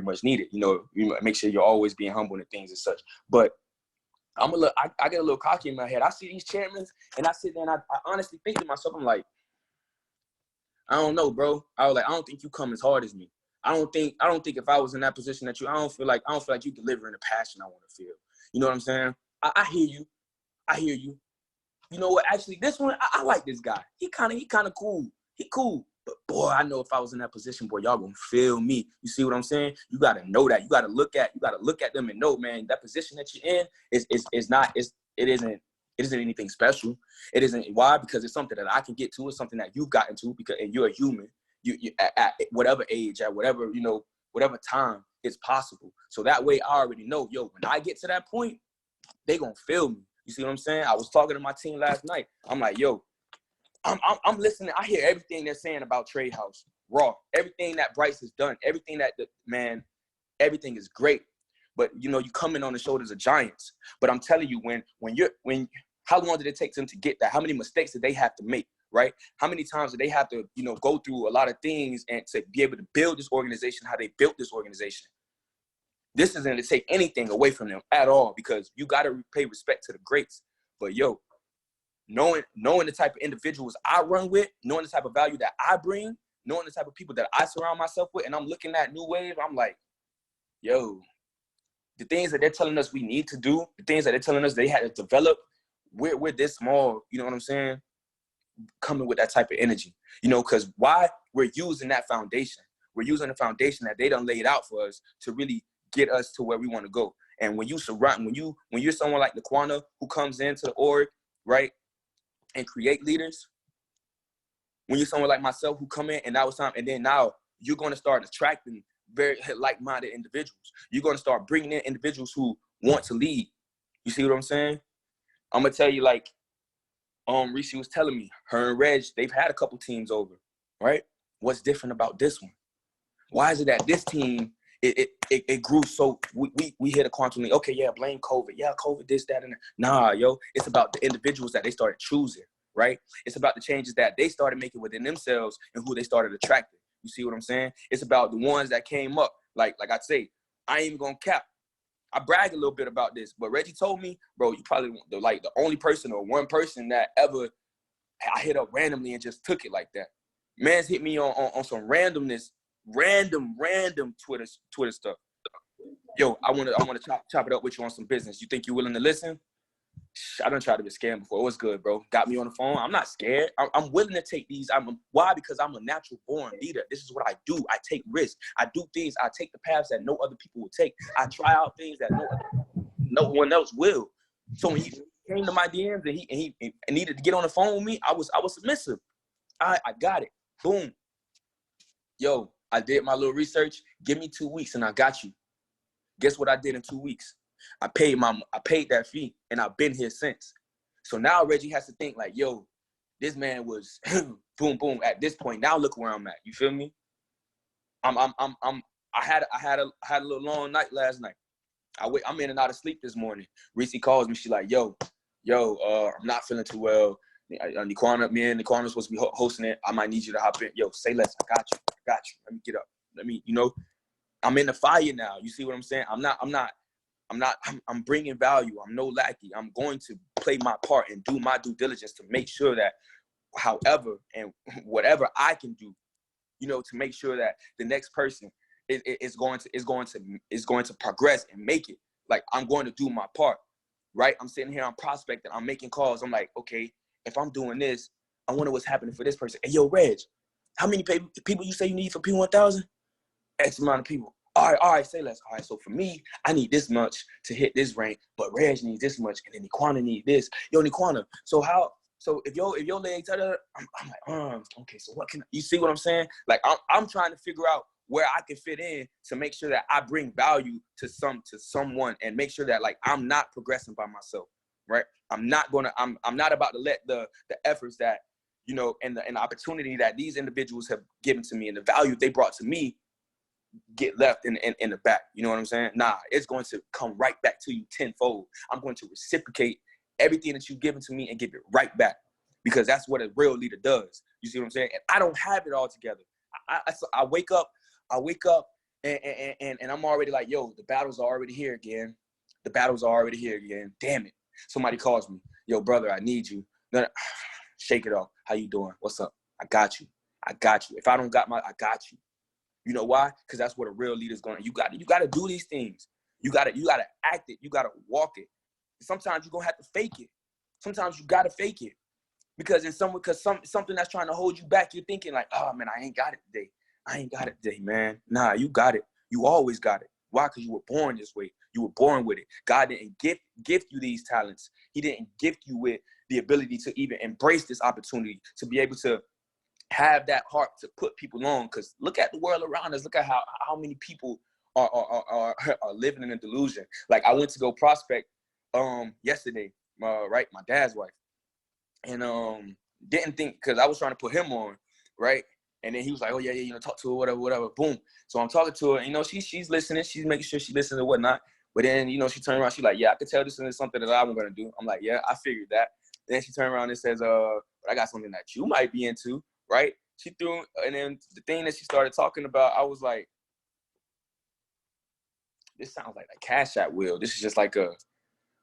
much needed. You make sure you're always being humble in things and such. But I get a little cocky in my head. I see these chairmen, and I sit there and I honestly think to myself, I'm like, I don't know, bro. I was like, I don't think you come as hard as me. I don't think if I was in that position that I don't feel like you delivering the passion I want to feel. You know what I'm saying? I hear you. You know what? Actually, this one, I like this guy. He kind of cool. He cool. But boy, I know if I was in that position, boy, y'all gonna feel me. You see what I'm saying? You gotta know that. You gotta look at them and know, man, that position that you're in it isn't anything special. It isn't. Why? Because it's something that I can get to. It's something that you've gotten to and you're a human. You at whatever age, at whatever time, it's possible. So that way I already know, yo, when I get to that point, they gonna feel me. You see what I'm saying? I was talking to my team last night. I'm like, yo, I'm listening. I hear everything they're saying about Trade House, Raw, everything that Bryce has done, everything everything is great. But you come in on the shoulders of giants. But I'm telling you, how long did it take them to get that? How many mistakes did they have to make? Right? How many times did they have to, go through a lot of things and to be able to build this organization, how they built this organization? This isn't to take anything away from them at all, because you got to pay respect to the greats. But yo, knowing the type of individuals I run with, knowing the type of value that I bring, knowing the type of people that I surround myself with, and I'm looking at new wave, I'm like, yo, the things that they're telling us we need to do, the things that they're telling us they had to develop, we're this small, you know what I'm saying? Coming with that type of energy, because why? We're using that foundation. We're using the foundation that they done laid out for us to really get us to where we want to go. And when you're someone like Niquana who comes into the org, right, and create leaders, when you're someone like myself who come in and that was time, and then now you're going to start attracting very like-minded individuals. You're going to start bringing in individuals who want to lead. You see what I'm saying? I'm going to tell you, like, Reese was telling me, her and Reg, they've had a couple teams over, right? What's different about this one? Why is it that this team, it grew so, we hit a quantum leap. Okay, yeah, blame COVID. Yeah, COVID, this, that, and that. Nah, yo, it's about the individuals that they started choosing, right? It's about the changes that they started making within themselves and who they started attracting. You see what I'm saying? It's about the ones that came up. Like I say, I ain't even gonna cap. I brag a little bit about this, but Reggie told me, bro, you probably the only person or one person that ever I hit up randomly and just took it like that. Man's hit me on some randomness, random Twitter stuff. Yo, I wanna chop it up with you on some business. You think you willing to listen? I done tried to be scammed before. It was good, bro. Got me on the phone. I'm not scared. I'm willing to take these. Why? Because I'm a natural born leader. This is what I do. I take risks. I do things. I take the paths that no other people will take. I try out things that no one else will. So when he came to my DMs and he needed to get on the phone with me, I was submissive. I got it. Boom. Yo, I did my little research. Give me 2 weeks and I got you. Guess what I did in 2 weeks? I paid that fee and I've been here since. So now Reggie has to think like, yo, this man was boom, boom at this point. Now look where I'm at. You feel me? I had a little long night last night. I'm in and out of sleep this morning. Reese calls me. She's like, yo, I'm not feeling too well. Niquana, me and Niquana supposed to be hosting it. I might need you to hop in. Yo, say less. I got you. Let me get up. I'm in the fire now. You see what I'm saying? I'm bringing value. I'm no lackey. I'm going to play my part and do my due diligence to make sure that however and whatever I can do, to make sure that the next person is going to progress and make it. Like, I'm going to do my part, right? I'm sitting here, I'm prospecting, I'm making calls. I'm like, okay, if I'm doing this, I wonder what's happening for this person. Hey, yo, Reg, how many people you say you need for P1000? X amount of people. All right, say less. All right, so for me, I need this much to hit this rank, but Reg needs this much, and then Niquana need this. Yo, Niquana, so if your legs, I'm like, okay, so what you see what I'm saying? Like, I'm trying to figure out where I can fit in to make sure that I bring value to someone and make sure that, like, I'm not progressing by myself, right? I'm not about to let the efforts that, and the opportunity that these individuals have given to me and the value they brought to me get left in the back. You know what I'm saying? Nah, it's going to come right back to you tenfold. I'm going to reciprocate everything that you've given to me and give it right back, because that's what a real leader does. You see what I'm saying? And I don't have it all together. I wake up and I'm already like, yo, the battles are already here again. Damn it. Somebody calls me. Yo, brother, I need you. Then shake it off. How you doing? What's up? I got you. If I don't got I got you. You know why? Because that's what a real leader's going to. You got to do these things. You got to act it. You got to walk it. Sometimes you're going to have to fake it. Sometimes you got to fake it. Because something that's trying to hold you back, you're thinking like, oh, man, I ain't got it today, man. Nah, you got it. You always got it. Why? Because you were born this way. You were born with it. God didn't gift you these talents. He didn't gift you with the ability to even embrace this opportunity, to be able to have that heart to put people on. Because look at the world around us. Look at how many people are living in a delusion. Like, I went to go prospect yesterday, right? My dad's wife. And didn't think, because I was trying to put him on, right? And then he was like, oh, yeah, talk to her, whatever. Boom. So I'm talking to her. She's listening. She's making sure she listens and whatnot. But then, she turned around. She's like, yeah, I could tell this is something that I'm going to do. I'm like, yeah, I figured that. Then she turned around and says, but I got something that you might be into, right? She threw, and then the thing that she started talking about, I was like, this sounds like a Cash App wheel. This is just like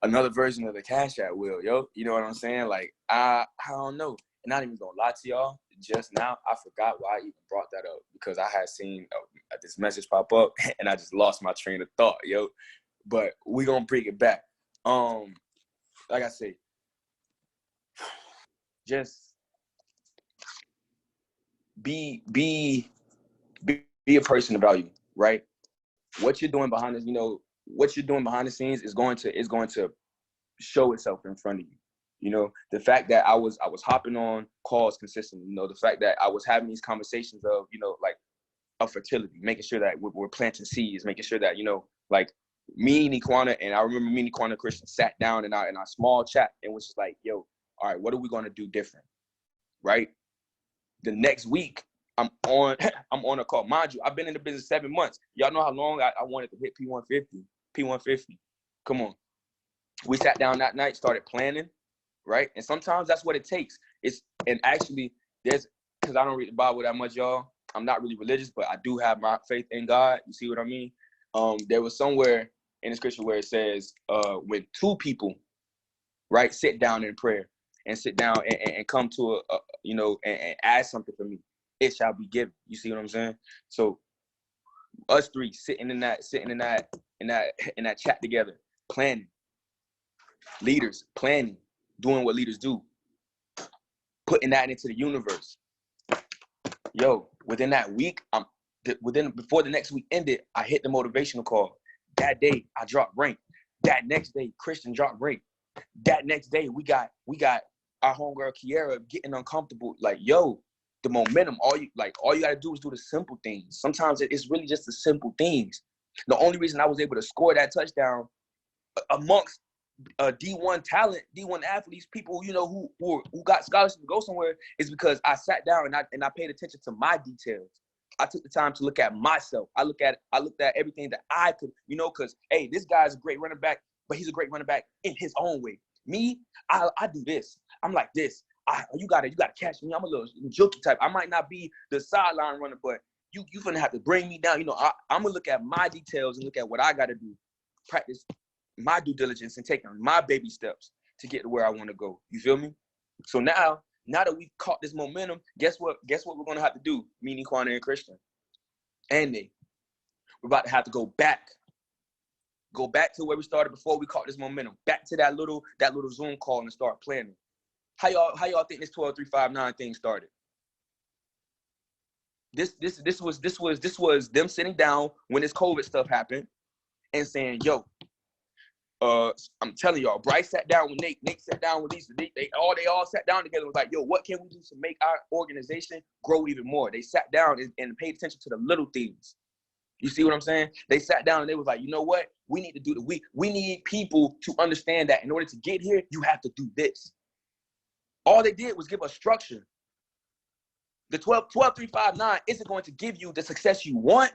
another version of the Cash App wheel, yo. You know what I'm saying? Like, I don't know. And not even gonna lie to y'all, just now, I forgot why I even brought that up, because I had seen this message pop up and I just lost my train of thought, yo. But we gonna bring it back. Like I say, just be a person of value, right? What you're doing behind the scenes is going to show itself in front of you. The fact that I was hopping on calls consistently, the fact that I was having these conversations of, like, of fertility, making sure that we're planting seeds, making sure that, like, me, Niquana, and I remember me, Niquana, Christian sat down in our small chat and was just like, yo, all right, what are we going to do different, right? The next week, I'm on a call. Mind you, I've been in the business 7 months. Y'all know how long I wanted to hit P150. Come on. We sat down that night, started planning, right? And sometimes that's what it takes. Because I don't read the Bible that much, y'all. I'm not really religious, but I do have my faith in God. You see what I mean? There was somewhere in the scripture where it says, when two people, right, sit down in prayer and sit down and come to and ask something for me, it shall be given. You see what I'm saying? So us three sitting in that chat together, planning, leaders planning, doing what leaders do, putting that into the universe. Yo, within that week, before the next week ended, I hit the motivational call. That day, I dropped rank. That next day, Christian dropped rank. That next day, we got our homegirl Kiera getting uncomfortable. Like, yo, the momentum. All you gotta do is do the simple things. Sometimes it's really just the simple things. The only reason I was able to score that touchdown amongst D1 talent, D1 athletes, people who got scholarships to go somewhere, is because I sat down and I paid attention to my details. I took the time to look at myself. I looked at everything that I could, because hey, this guy's a great running back, but he's a great running back in his own way. Me, I do this. I'm like this. You gotta catch me. I'm a little jokey type. I might not be the sideline runner, but you gonna have to bring me down. I'm gonna look at my details and look at what I gotta do. Practice my due diligence and taking my baby steps to get to where I want to go. You feel me? So now that we've caught this momentum, guess what we're gonna have to do? Me, Niquana, and Christian, and we're about to have to go back to where we started before we caught this momentum. Back to that little Zoom call and start planning. How y'all think this 12-3-5-9 thing started? This was them sitting down when this COVID stuff happened and saying, yo, I'm telling y'all, Bryce sat down with Nate sat down with Lisa. They all sat down together and was like, yo, what can we do to make our organization grow even more? They sat down and paid attention to the little things. You see what I'm saying? They sat down and they was like, you know what? We need to do we need people to understand that in order to get here, you have to do this. All they did was give us structure. The 12-3-5-9 isn't going to give you the success you want.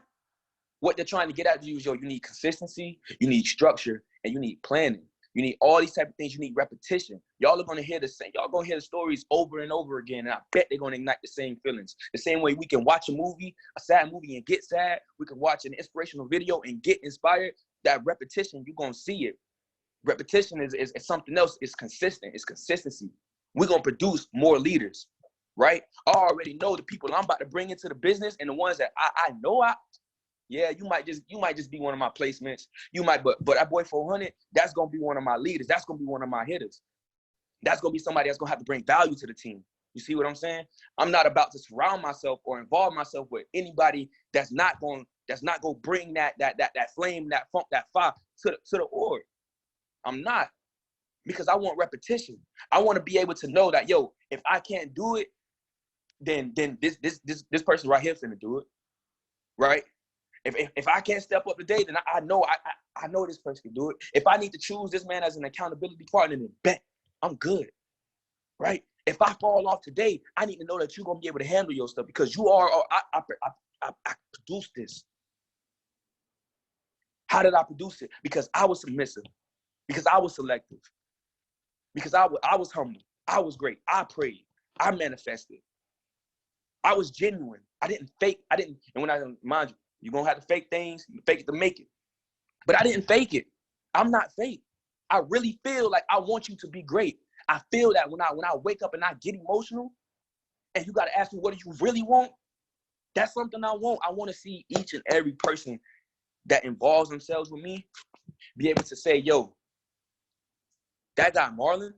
What they're trying to get at you is, yo, you need consistency, you need structure, and you need planning. You need all these type of things. You need repetition. Y'all are going to hear y'all going to hear the stories over and over again, and I bet they're going to ignite the same feelings. The same way we can watch a sad movie, and get sad. We can watch an inspirational video and get inspired. That repetition, you're going to see it. Repetition is something else. It's consistent. It's consistency. We're going to produce more leaders, right? I already know the people I'm about to bring into the business, and the ones that I know yeah, you might just be one of my placements. You might, but that boy 400, that's gonna be one of my leaders. That's gonna be one of my hitters. That's gonna be somebody that's gonna have to bring value to the team. You see what I'm saying? I'm not about to surround myself or involve myself with anybody that's not gonna bring that flame, that funk, that fire to the org. I'm not, because I want repetition. I want to be able to know that, yo, if I can't do it, then this person right here finna do it, right? If I can't step up today, then I know this person can do it. If I need to choose this man as an accountability partner, then bet I'm good, right? If I fall off today, I need to know that you're gonna be able to handle your stuff, because you are. I produced this. How did I produce it? Because I was submissive, because I was selective, because I was humble. I was great. I prayed. I manifested. I was genuine. I didn't fake. And when mind you, you're going to have to fake things, fake it to make it. But I didn't fake it. I'm not fake. I really feel like I want you to be great. I feel that when I wake up and I get emotional, and you got to ask me, what do you really want? That's something I want. I want to see each and every person that involves themselves with me be able to say, yo, that guy Marlon,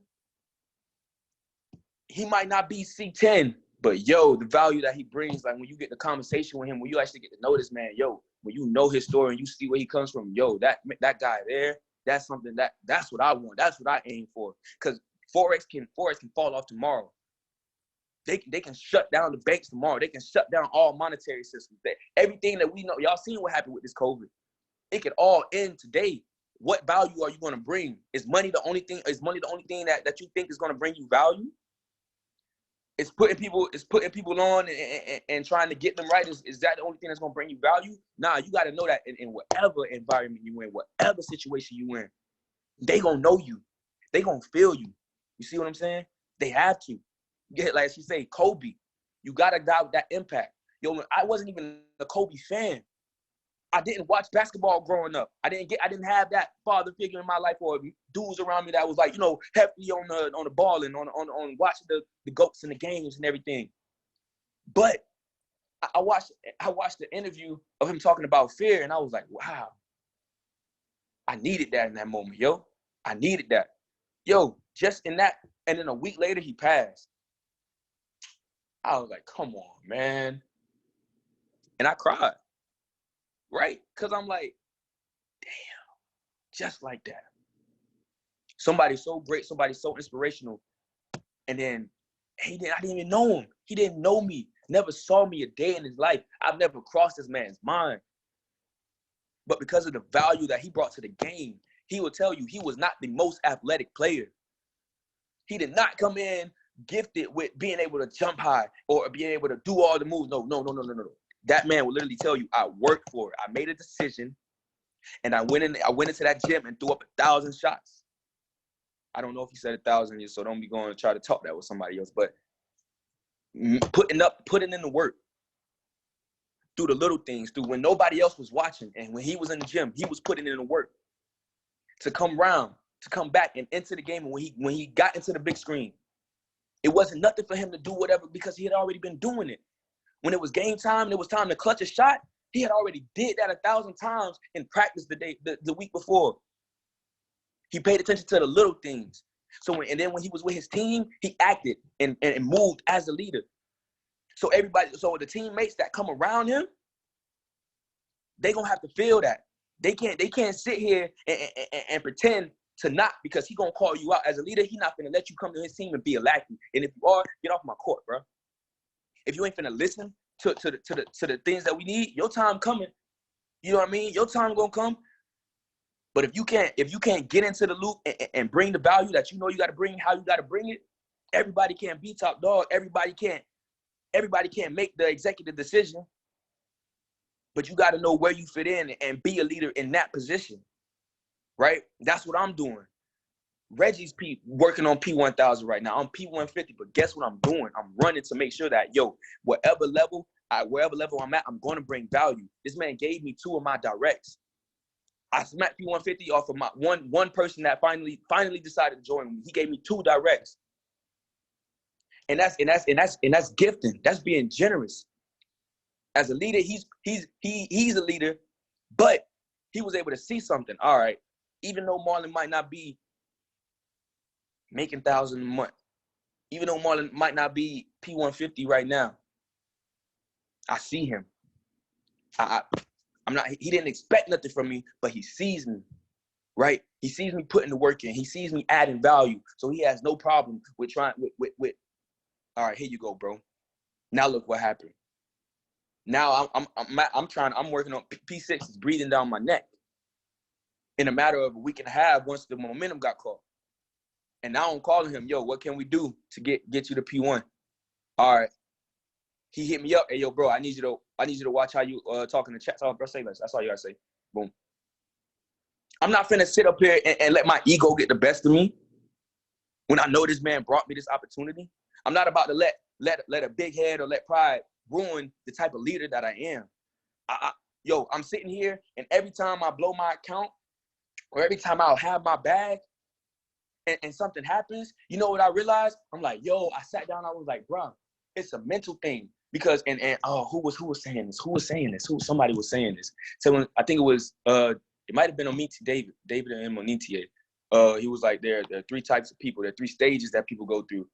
he might not be C10, but yo, the value that he brings, like when you get the conversation with him, when you actually get to know this man, yo, when you know his story and you see where he comes from, yo, that guy there, that's something that's what I want. That's what I aim for. Because Forex can fall off tomorrow. They can shut down the banks tomorrow. They can shut down all monetary systems. Everything that we know, y'all seen what happened with this COVID. It could all end today. What value are you going to bring? Is money the only thing that you think is going to bring you value? It's putting people on and trying to get them right. Is that the only thing that's going to bring you value? Nah, you got to know that in whatever environment you in, whatever situation you in, they going to know you. They going to feel you. You see what I'm saying? They have to. Like she say, Kobe, you got to die with that impact. Yo, I wasn't even a Kobe fan. I didn't watch basketball growing up. I didn't have that father figure in my life or dudes around me that was like, you know, heavily on the ball and on watching the GOATs and the games and everything. But I watched the interview of him talking about fear, and I was like, wow, I needed that in that moment, yo. I needed that. Yo, just in that, and then a week later he passed. I was like, come on, man. And I cried, right? Because I'm like, damn, just like that. Somebody so great, somebody so inspirational. And then I didn't even know him. He didn't know me, never saw me a day in his life. I've never crossed this man's mind. But because of the value that he brought to the game, he will tell you he was not the most athletic player. He did not come in gifted with being able to jump high or being able to do all the moves. No. That man will literally tell you, I worked for it. I made a decision, and I went into that gym and threw up 1,000 shots. I don't know if he said 1,000 yet, so don't be going to try to talk that with somebody else. But putting in the work through the little things, through when nobody else was watching, and when he was in the gym, he was putting in the work to come back and into the game. And when he got into the big screen, it wasn't nothing for him to do whatever because he had already been doing it. When it was game time and it was time to clutch a shot, he had already did that 1,000 times in practice the week before. He paid attention to the little things. And then when he was with his team, he acted and moved as a leader. So the teammates that come around him, they gonna have to feel that. They can't sit here and pretend to not, because he gonna call you out as a leader. He not gonna let you come to his team and be a lackey. And if you are, get off my court, bro. If you ain't finna listen to the things that we need, your time coming. You know what I mean? Your time gonna come. But if you can't get into the loop and bring the value that you know you got to bring, how you got to bring it, everybody can't be top dog. Everybody can't make the executive decision. But you got to know where you fit in and be a leader in that position, right? That's what I'm doing. Reggie's working on P1000 right now. I'm P150, but guess what I'm doing? I'm running to make sure that, wherever level I'm at, I'm going to bring value. This man gave me 2 of my directs. I smacked P150 off of my one person that finally decided to join me. He gave me 2 directs. And that's gifting. That's being generous. As a leader, he's a leader, but he was able to see something. All right, even though Marlon might not be making 1,000 a month, even though Marlon might not be P150 right now, I see him. He didn't expect nothing from me, but he sees me, right? He sees me putting the work in. He sees me adding value. So he has no problem with trying with all right, here you go, bro. Now look what happened. Now I'm working on P6 is breathing down my neck in a matter of a week and a half once the momentum got caught. And now I'm calling him, what can we do to get you to P1? All right. He hit me up. Hey, bro, I need you to watch how you talk in the chat. Bro, say less. That's all you gotta say. Boom. I'm not finna sit up here and let my ego get the best of me when I know this man brought me this opportunity. I'm not about to let a big head or let pride ruin the type of leader that I am. I'm sitting here, and every time I blow my account or every time I'll have my bag and something happens, you know what I realized? I'm like, I sat down. I was like, bro, it's a mental thing. Because who was saying this? Somebody was saying this. So I think it was it might have been Omiti David and Monitier. He was like, there are 3 types of people. There are 3 stages that people go through.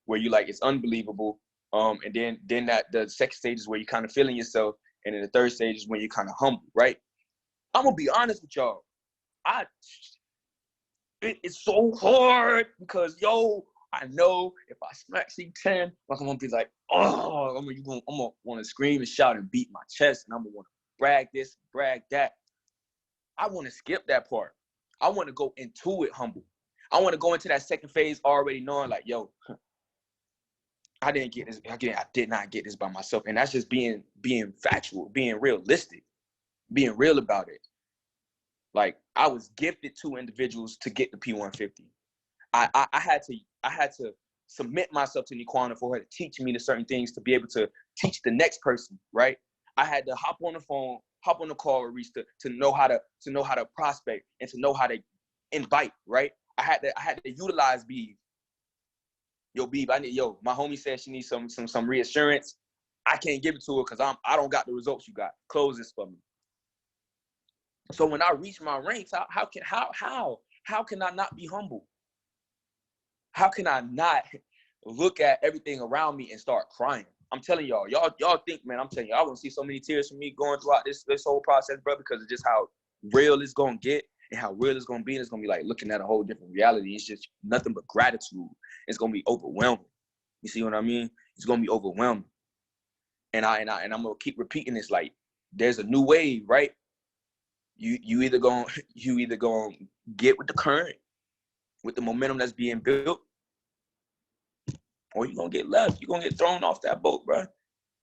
Where you like it's unbelievable. And then that the second stage is where you kind of feeling yourself, and then the third stage is when you're kind of humble, right? I'm gonna be honest with y'all. It's so hard because I know if I smack C10, I'm gonna be like, I'm gonna want to scream and shout and beat my chest, and I'm gonna want to brag this, brag that. I want to skip that part. I want to go into it humble. I want to go into that second phase already knowing like, I didn't get this. Again, I did not get this by myself, and that's just being factual, being realistic, being real about it. Like I was gifted 2 individuals to get the P150. I had to submit myself to Niquana for her to teach me the certain things to be able to teach the next person, right? I had to hop on the phone hop on the call with Reese to know how to prospect and to know how to invite, right? I had to utilize Beeb. Yo, Beeb, my homie said she needs some reassurance. I can't give it to her because I don't got the results you got. Close this for me. So when I reach my ranks, how can I not be humble? How can I not look at everything around me and start crying? I'm telling y'all think, man, I'm telling y'all, I want to see so many tears from me going throughout this whole process, bro, because of just how real it's going to get and how real it's going to be. And it's going to be like looking at a whole different reality. It's just nothing but gratitude. It's going to be overwhelming. You see what I mean? It's going to be overwhelming. And I'm going to keep repeating this, like, there's a new wave, right? You either going to get with the current, with the momentum that's being built, or you're going to get left. You're going to get thrown off that boat, bro.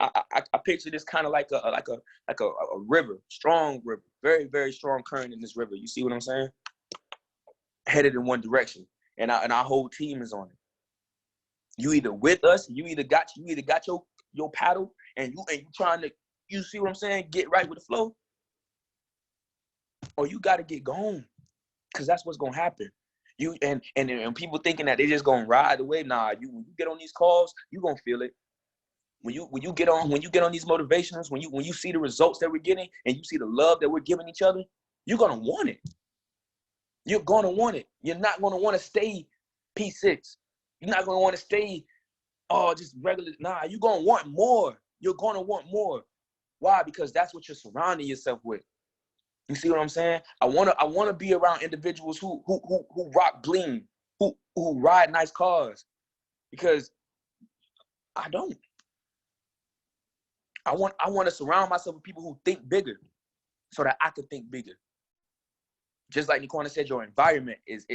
I picture this kind of like a river, strong river, very, very strong current in this river. You see what I'm saying? Headed in one direction. And our whole team is on it. You either with us, you either got your paddle and you trying to, you see what I'm saying, get right with the flow, or you got to get going, because that's what's going to happen. You and people thinking that they just going to ride the wave. Nah, when you get on these calls, you going to feel it. When you get on these motivations, when you see the results that we're getting and you see the love that we're giving each other, you're going to want it. You're going to want it. You're not going to want to stay P6. You're not going to want to stay, just regular. Nah, you're going to want more. You're going to want more. Why? Because that's what you're surrounding yourself with. You see what I'm saying? I wanna be around individuals who rock bling, who ride nice cars, because I don't. I want to surround myself with people who think bigger, so that I can think bigger. Just like Niquana said, your environment it's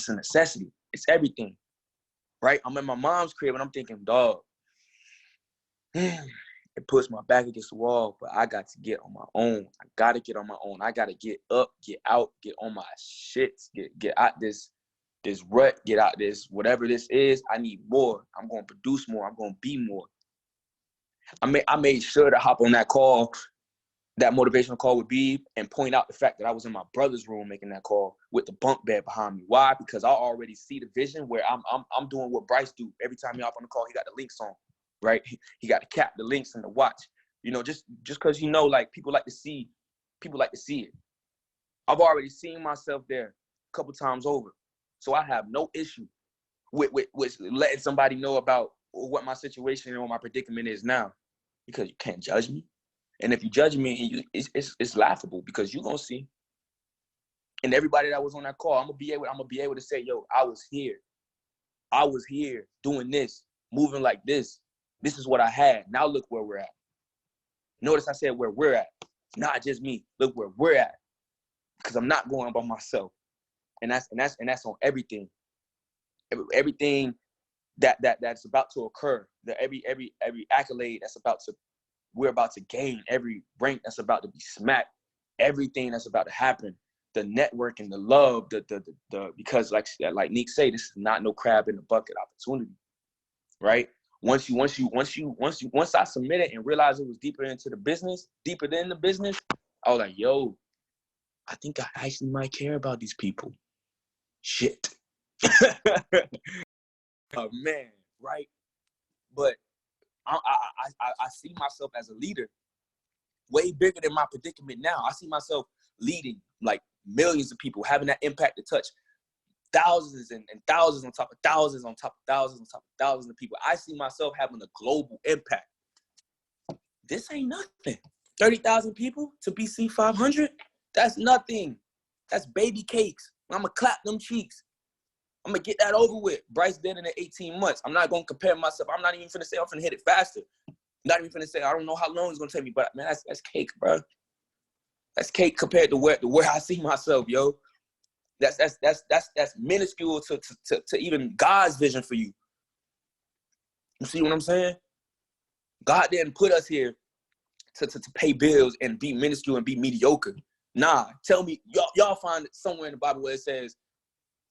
a necessity. It's everything, right? I'm in my mom's crib and I'm thinking, dog, it puts my back against the wall, but I got to get on my own. I got to get on my own. I got to get up, get out, get on my shits, get out this rut, get out this, whatever this is. I need more. I'm going to produce more. I'm going to be more. I made sure to hop on that call, that motivational call with Beeb, and point out the fact that I was in my brother's room making that call with the bunk bed behind me. Why? Because I already see the vision where I'm doing what Bryce do. Every time he hop on the call, he got the links on. Right, he got to cap the links and the watch. You know, just because like people like to see it. I've already seen myself there a couple times over, so I have no issue with letting somebody know about what my situation or my predicament is now, because you can't judge me, and if you judge me, it's laughable, because you're gonna see. And everybody that was on that call, I'm gonna be able to say, yo, I was here doing this, moving like this. This is what I had. Now look where we're at. Notice I said where we're at, not just me. Look where we're at, because I'm not going by myself, and that's on everything. Everything that's about to occur. Every accolade we're about to gain. Every rank that's about to be smacked. Everything that's about to happen. The network and the love. Because like Nick say, this is not no crab in the bucket opportunity, right? Once I submitted and realized it was deeper than the business, I was like, yo, I think I actually might care about these people. Shit. Oh, man, right? But I see myself as a leader, way bigger than my predicament now. I see myself leading like millions of people, having that impact to touch thousands and thousands on top of thousands on top of thousands on top of thousands of people. I see myself having a global impact. This ain't nothing. 30,000 people to BC 500? That's nothing. That's baby cakes. I'm going to clap them cheeks. I'm going to get that over with. Bryce did it in 18 months. I'm not going to compare myself. I'm not even finna say I'm finna hit it faster. I'm not even finna say I don't know how long it's going to take me, but man, that's cake, bro. That's cake compared to where I see myself, yo. That's minuscule to even God's vision for you. You see what I'm saying? God didn't put us here to pay bills and be minuscule and be mediocre. Nah, tell me, y'all find it somewhere in the Bible where it says,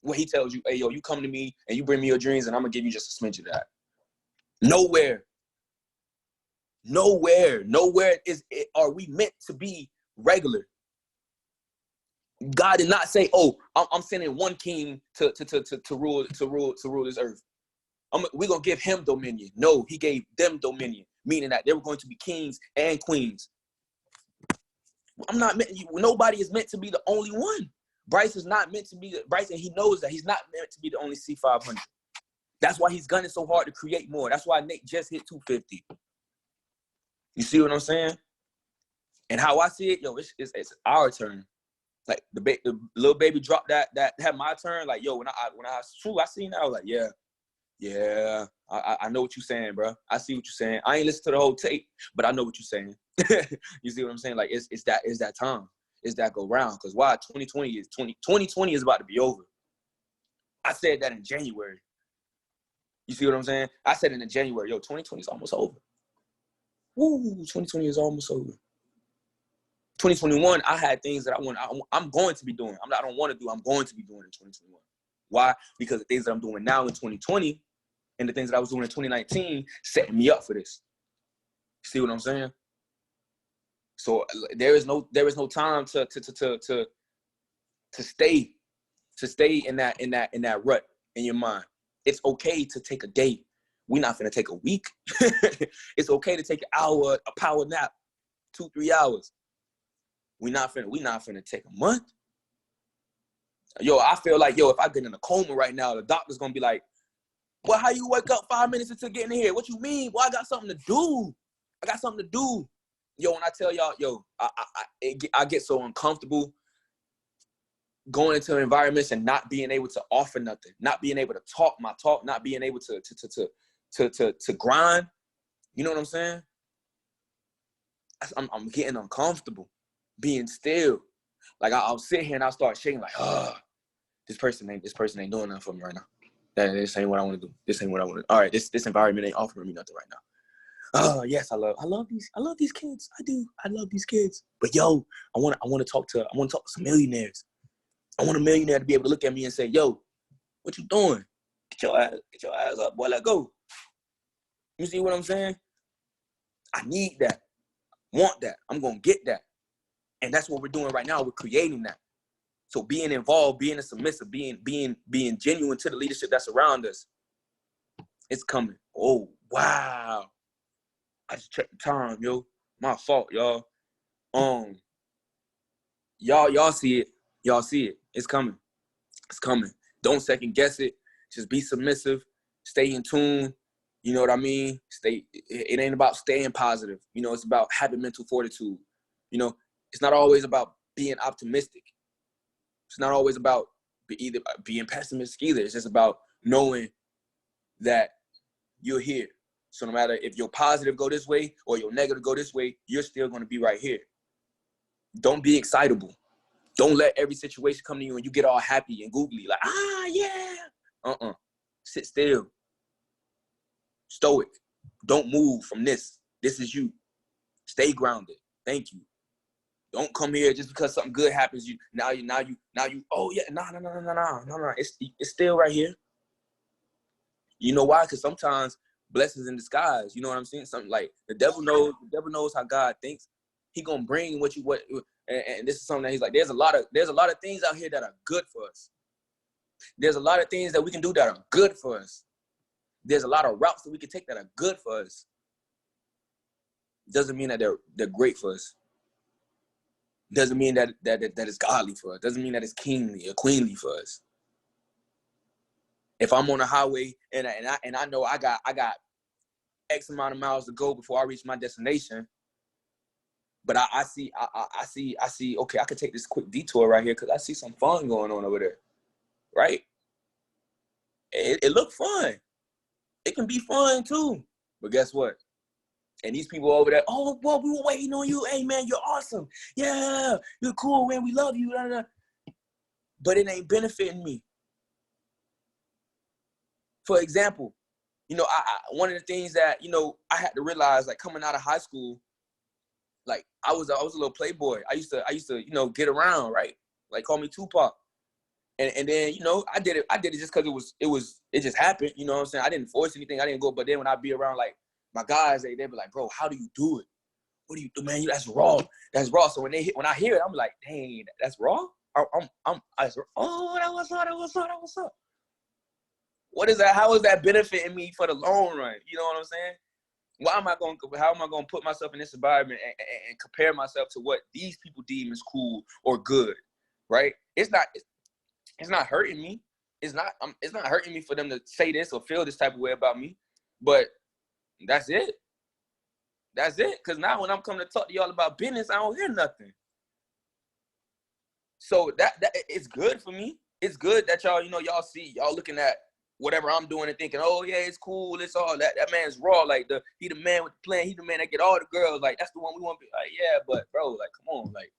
where he tells you, hey, yo, you come to me and you bring me your dreams and I'm going to give you just a smidge of that. Nowhere. Nowhere are we meant to be regular. God did not say, "Oh, I'm sending one king to rule this earth. We're gonna give him dominion." No, he gave them dominion, meaning that they were going to be kings and queens. Nobody is meant to be the only one. Bryce is not meant to be Bryce, and he knows that he's not meant to be the only C500. That's why he's gunning so hard to create more. That's why Nate just hit 250. You see what I'm saying? And how I see it, yo, it's our turn. Like the little baby dropped that had my turn. Like, yo, when I seen that, I was like, yeah, I know what you're saying, bro. I see what you're saying. I ain't listened to the whole tape, but I know what you're saying. You see what I'm saying? Like, it's that time. It's that go round. Because why? 2020 is about to be over. I said that in January. You see what I'm saying? I said it in January. Yo, 2020 is almost over. Woo, 2020 is almost over. 2021, I had things that I'm going to be doing. I don't want to do. I'm going to be doing in 2021. Why? Because the things that I'm doing now in 2020 and the things that I was doing in 2019 setting me up for this. See what I'm saying? So there is no time to stay in that rut in your mind. It's okay to take a day. We're not finna take a week. It's okay to take an hour, a power nap, 2-3 hours. We're not finna take a month. Yo, I feel like, if I get in a coma right now, the doctor's gonna be like, well, how you wake up 5 minutes into getting here? What you mean? Well, I got something to do. Yo, when I tell y'all, I get so uncomfortable going into environments and not being able to offer nothing, not being able to talk my talk, not being able to grind. You know what I'm saying? I'm getting uncomfortable being still. Like I'll sit here and I'll start shaking like, this person ain't doing nothing for me right now. This ain't what I want to do. This ain't what I want to do. All right, this environment ain't offering me nothing right now. Oh yes, I love these kids. I do. I love these kids. But yo, I want to talk to some millionaires. I want a millionaire to be able to look at me and say, yo, what you doing? Get your ass up, boy, let go. You see what I'm saying? I need that. Want that. I'm gonna get that. And that's what we're doing right now. We're creating that. So being involved, being a submissive, being genuine to the leadership that's around us, it's coming. Oh, wow. I just checked the time, yo. My fault, y'all. Y'all see it. Y'all see it. It's coming. It's coming. Don't second guess it. Just be submissive. Stay in tune. You know what I mean? It ain't about staying positive. You know, it's about having mental fortitude. You know, it's not always about being optimistic. It's not always about either being pessimistic either. It's just about knowing that you're here. So no matter if your positive go this way or your negative go this way, you're still going to be right here. Don't be excitable. Don't let every situation come to you and you get all happy and googly like, yeah. Sit still. Stoic. Don't move from this. This is you. Stay grounded. Thank you. Don't come here just because something good happens. Now you. Oh yeah, no. It's still right here. You know why? Because sometimes blessings in disguise. You know what I'm saying? Something like the devil knows how God thinks. He gonna bring what. And this is something that he's like. There's a lot of things out here that are good for us. There's a lot of things that we can do that are good for us. There's a lot of routes that we can take that are good for us. Doesn't mean that they're great for us. Doesn't mean that it's godly for us. Doesn't mean that it's kingly or queenly for us. If I'm on a highway and I know I got X amount of miles to go before I reach my destination, but I see, okay, I could take this quick detour right here because I see some fun going on over there, right? It looked fun. It can be fun too. But guess what? And these people over there, oh, boy, we were waiting on you. Hey, man, you're awesome. Yeah, you're cool, man. We love you. Blah, blah. But it ain't benefiting me. For example, you know, I one of the things that, you know, I had to realize, like, coming out of high school, like, I was a little playboy. I used to, you know, get around, right? Like, call me Tupac. And then, you know, I did it just because it just happened. You know what I'm saying? I didn't force anything. I didn't go. But then when I be around, like, my guys, they be like, bro, how do you do it? What do you do, man? That's raw. That's raw. So when I hear it, I'm like, dang, that's raw? Oh, that was up. What is that? How is that benefiting me for the long run? You know what I'm saying? How am I going to put myself in this environment and compare myself to what these people deem as cool or good, right? It's not hurting me. It's not hurting me for them to say this or feel this type of way about me, but that's it. That's it. Because now when I'm coming to talk to y'all about business, I don't hear nothing. So that it's good for me. It's good that y'all, y'all see, y'all looking at whatever I'm doing and thinking, oh yeah, it's cool, it's all that. That man's raw. Like he the man with the plan. He the man that get all the girls. Like that's the one we want to be. Like yeah, but bro, like come on, like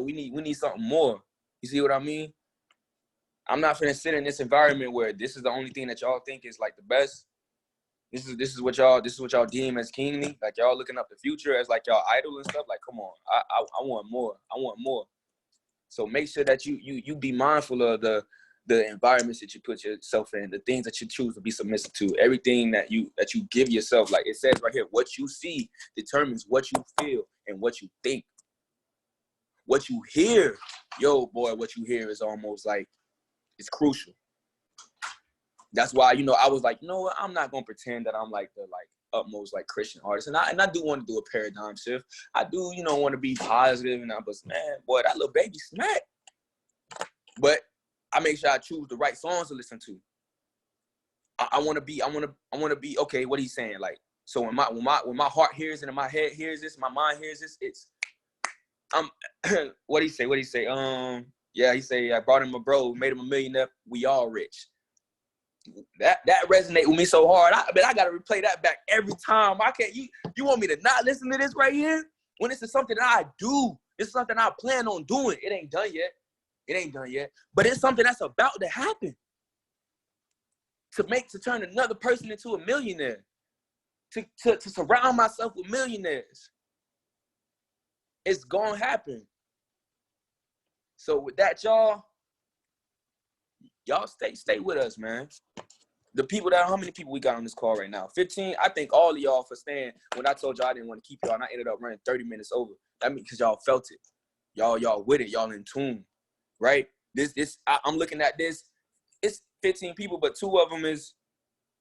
we need something more. You see what I mean? I'm not finna sit in this environment where this is the only thing that y'all think is like the best. This is what y'all deem as kingly. Like y'all looking up the future as like y'all idol and stuff. Like come on, I want more. I want more. So make sure that you be mindful of the environments that you put yourself in, the things that you choose to be submissive to, everything that you give yourself. Like it says right here, what you see determines what you feel and what you think. What you hear, what you hear is almost like it's crucial. That's why, I was like, what? I'm not gonna pretend that I'm like the utmost like Christian artist, and I do want to do a paradigm shift. I do, want to be positive, and but man, boy, that little baby smack. But I make sure I choose the right songs to listen to. I want to be okay. What he's saying, like, so when my heart hears it and my head hears this, my mind hears this, it's what he say? Yeah, he say I brought him a bro, made him a millionaire. We all rich. That resonate with me so hard. I gotta replay that back every time. I can't. You want me to not listen to this right here when this is something that I do? It's something I plan on doing. It ain't done yet. But it's something that's about to happen. To turn another person into a millionaire. To surround myself with millionaires. It's gonna happen. So with that, y'all stay with us, man. The people how many people we got on this call right now? 15. I thank all of y'all for staying when I told y'all I didn't want to keep y'all and I ended up running 30 minutes over. That means because y'all felt it. Y'all with it. Y'all in tune, right? I'm looking at this. It's 15 people, but 2 of them is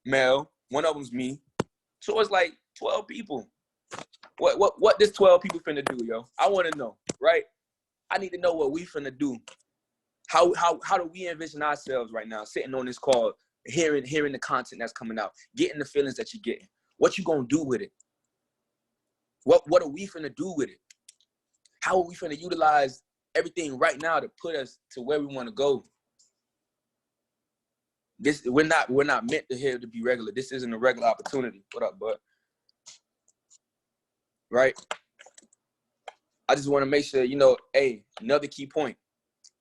male. 1 of them's me. So it's like 12 people. What this 12 people finna do, yo? I want to know, right? I need to know what we finna do. How do we envision ourselves right now, sitting on this call, hearing the content that's coming out, getting the feelings that you're getting? What you gonna do with it? What are we finna do with it? How are we finna utilize everything right now to put us to where we want to go? We're not meant to be regular. This isn't a regular opportunity. What up, bud? Right? I just want to make sure, another key point.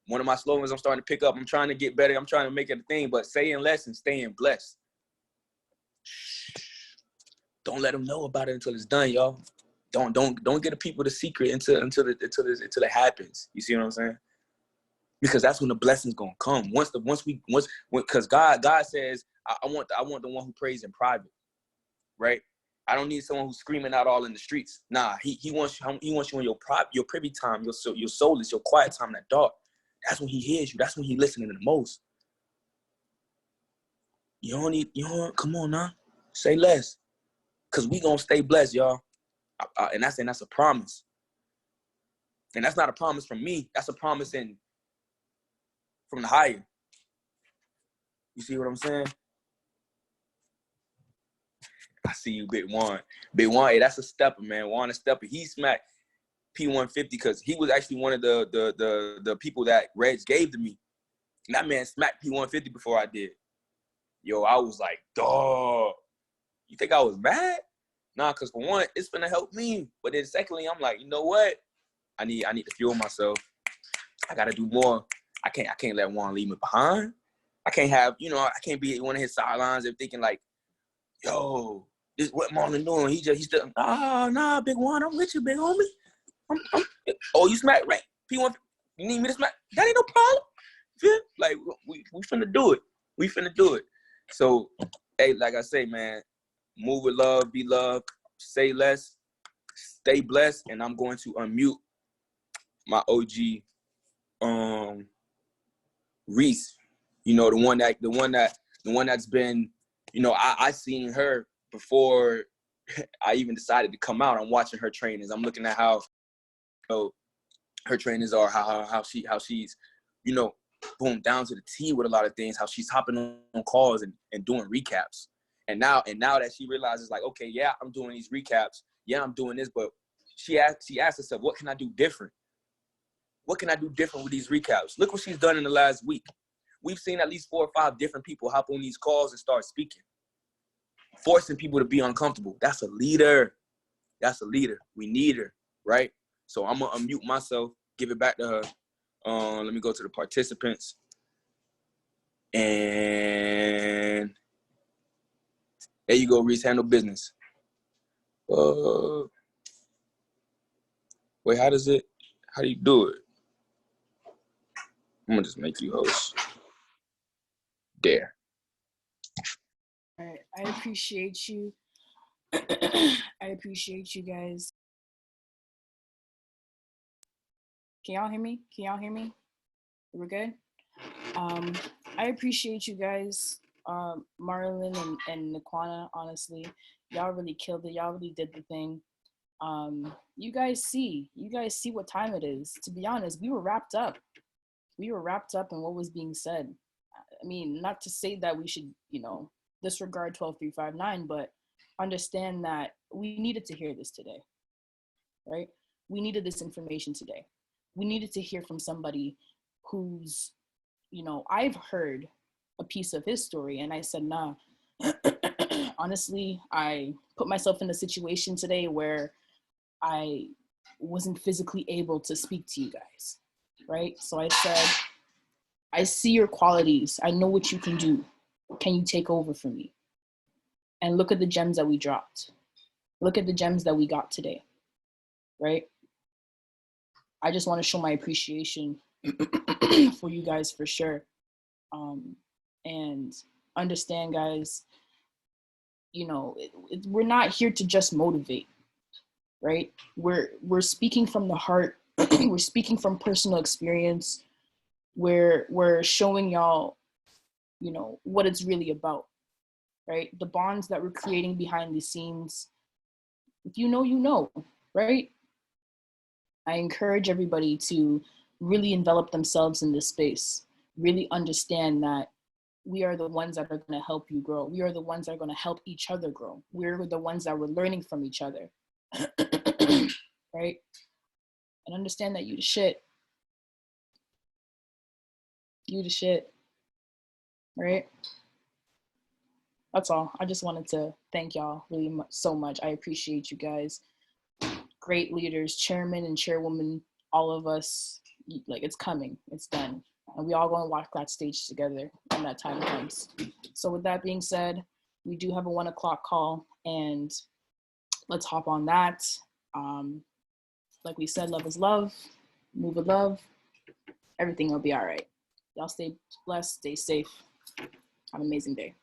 One of my slogans I'm starting to pick up. I'm trying to get better. I'm trying to make it a thing, but saying less and staying blessed. Don't let them know about it until it's done, y'all. Don't get the people the secret until it happens. You see what I'm saying? Because that's when the blessing's gonna come. Because God says, I want the one who prays in private, right? I don't need someone who's screaming out all in the streets. Nah, he wants you in your privy time, your soul is your quiet time in that dark. That's when he hears you. That's when he's listening the most. Come on now. Say less. Because we going to stay blessed, y'all. And that's a promise. And that's not a promise from me. That's a promise from the higher. You see what I'm saying? I see you, Big Juan. Big Juan, hey, that's a stepper, man. Juan a stepper. He smacked P150 because he was actually one of the people that Reg gave to me. And that man smacked P150 before I did. Yo, I was like, dawg. You think I was mad? Nah, because for one, it's gonna help me. But then secondly, I'm like, you know what? I need to fuel myself. I gotta do more. I can't let Juan leave me behind. I can't have, I can't be one of his sidelines and thinking like, yo, this is what Marlon doing. He's still, nah, Big Juan, I'm with you, big homie. Oh, you smack right? P1, you need me to smack? That ain't no problem. Feel? Like, we finna do it. We finna do it. So, hey, like I say, man, move with love, be love, say less, stay blessed, and I'm going to unmute my OG, Reese. You know, the one that's been, you know, I seen her before I even decided to come out. I'm watching her trainings. I'm looking at how, you know, her trainings are, how she's, you know, boom, down to the T with a lot of things, how she's hopping on calls and doing recaps. And now that she realizes, like, okay, yeah, I'm doing these recaps. Yeah, I'm doing this, but she asked herself, what can I do different? What can I do different with these recaps? Look what she's done in the last week. We've seen at least 4 or 5 different people hop on these calls and start speaking, forcing people to be uncomfortable. That's a leader. That's a leader. We need her, right? So I'm going to unmute myself, give it back to her. Let me go to the participants. And there you go, Reese, handle business. Wait, how do you do it? I'm going to just make you host. There. All right, I appreciate you. I appreciate you guys. Can y'all hear me? We're good? I appreciate you guys, Marlon and Niquana, honestly. Y'all really killed it. Y'all really did the thing. You guys see what time it is. To be honest, we were wrapped up. In what was being said. I mean, not to say that we should, you know, disregard 12359, but understand that we needed to hear this today, right? We needed this information today. We needed to hear from somebody who's, you know, I've heard a piece of his story and I said, nah, honestly, I put myself in a situation today where I wasn't physically able to speak to you guys, right? So I said, I see your qualities. I know what you can do. Can you take over for me? And look at the gems that we dropped. Look at the gems that we got today, right? I just want to show my appreciation for you guys for sure. And understand, guys, you know, we're not here to just motivate, right? We're speaking from the heart. We're speaking from personal experience. We're showing y'all, you know, what it's really about, right? The bonds that we're creating behind the scenes. If you know, you know, right? I encourage everybody to really envelop themselves in this space, really understand that we are the ones that are going to help you grow. We are the ones that are going to help each other grow. We're the ones that we're learning from each other, right? And understand that you the shit. You the shit, right? That's all. I just wanted to thank y'all really so much. I appreciate you guys. Great leaders, chairman and chairwoman, all of us. Like, it's coming. It's done. And we all going to walk that stage together when that time comes. So with that being said, we do have a 1 o'clock call, and let's hop on that. Like we said, love is love. Move with love. Everything will be all right. Y'all stay blessed, stay safe. Have an amazing day.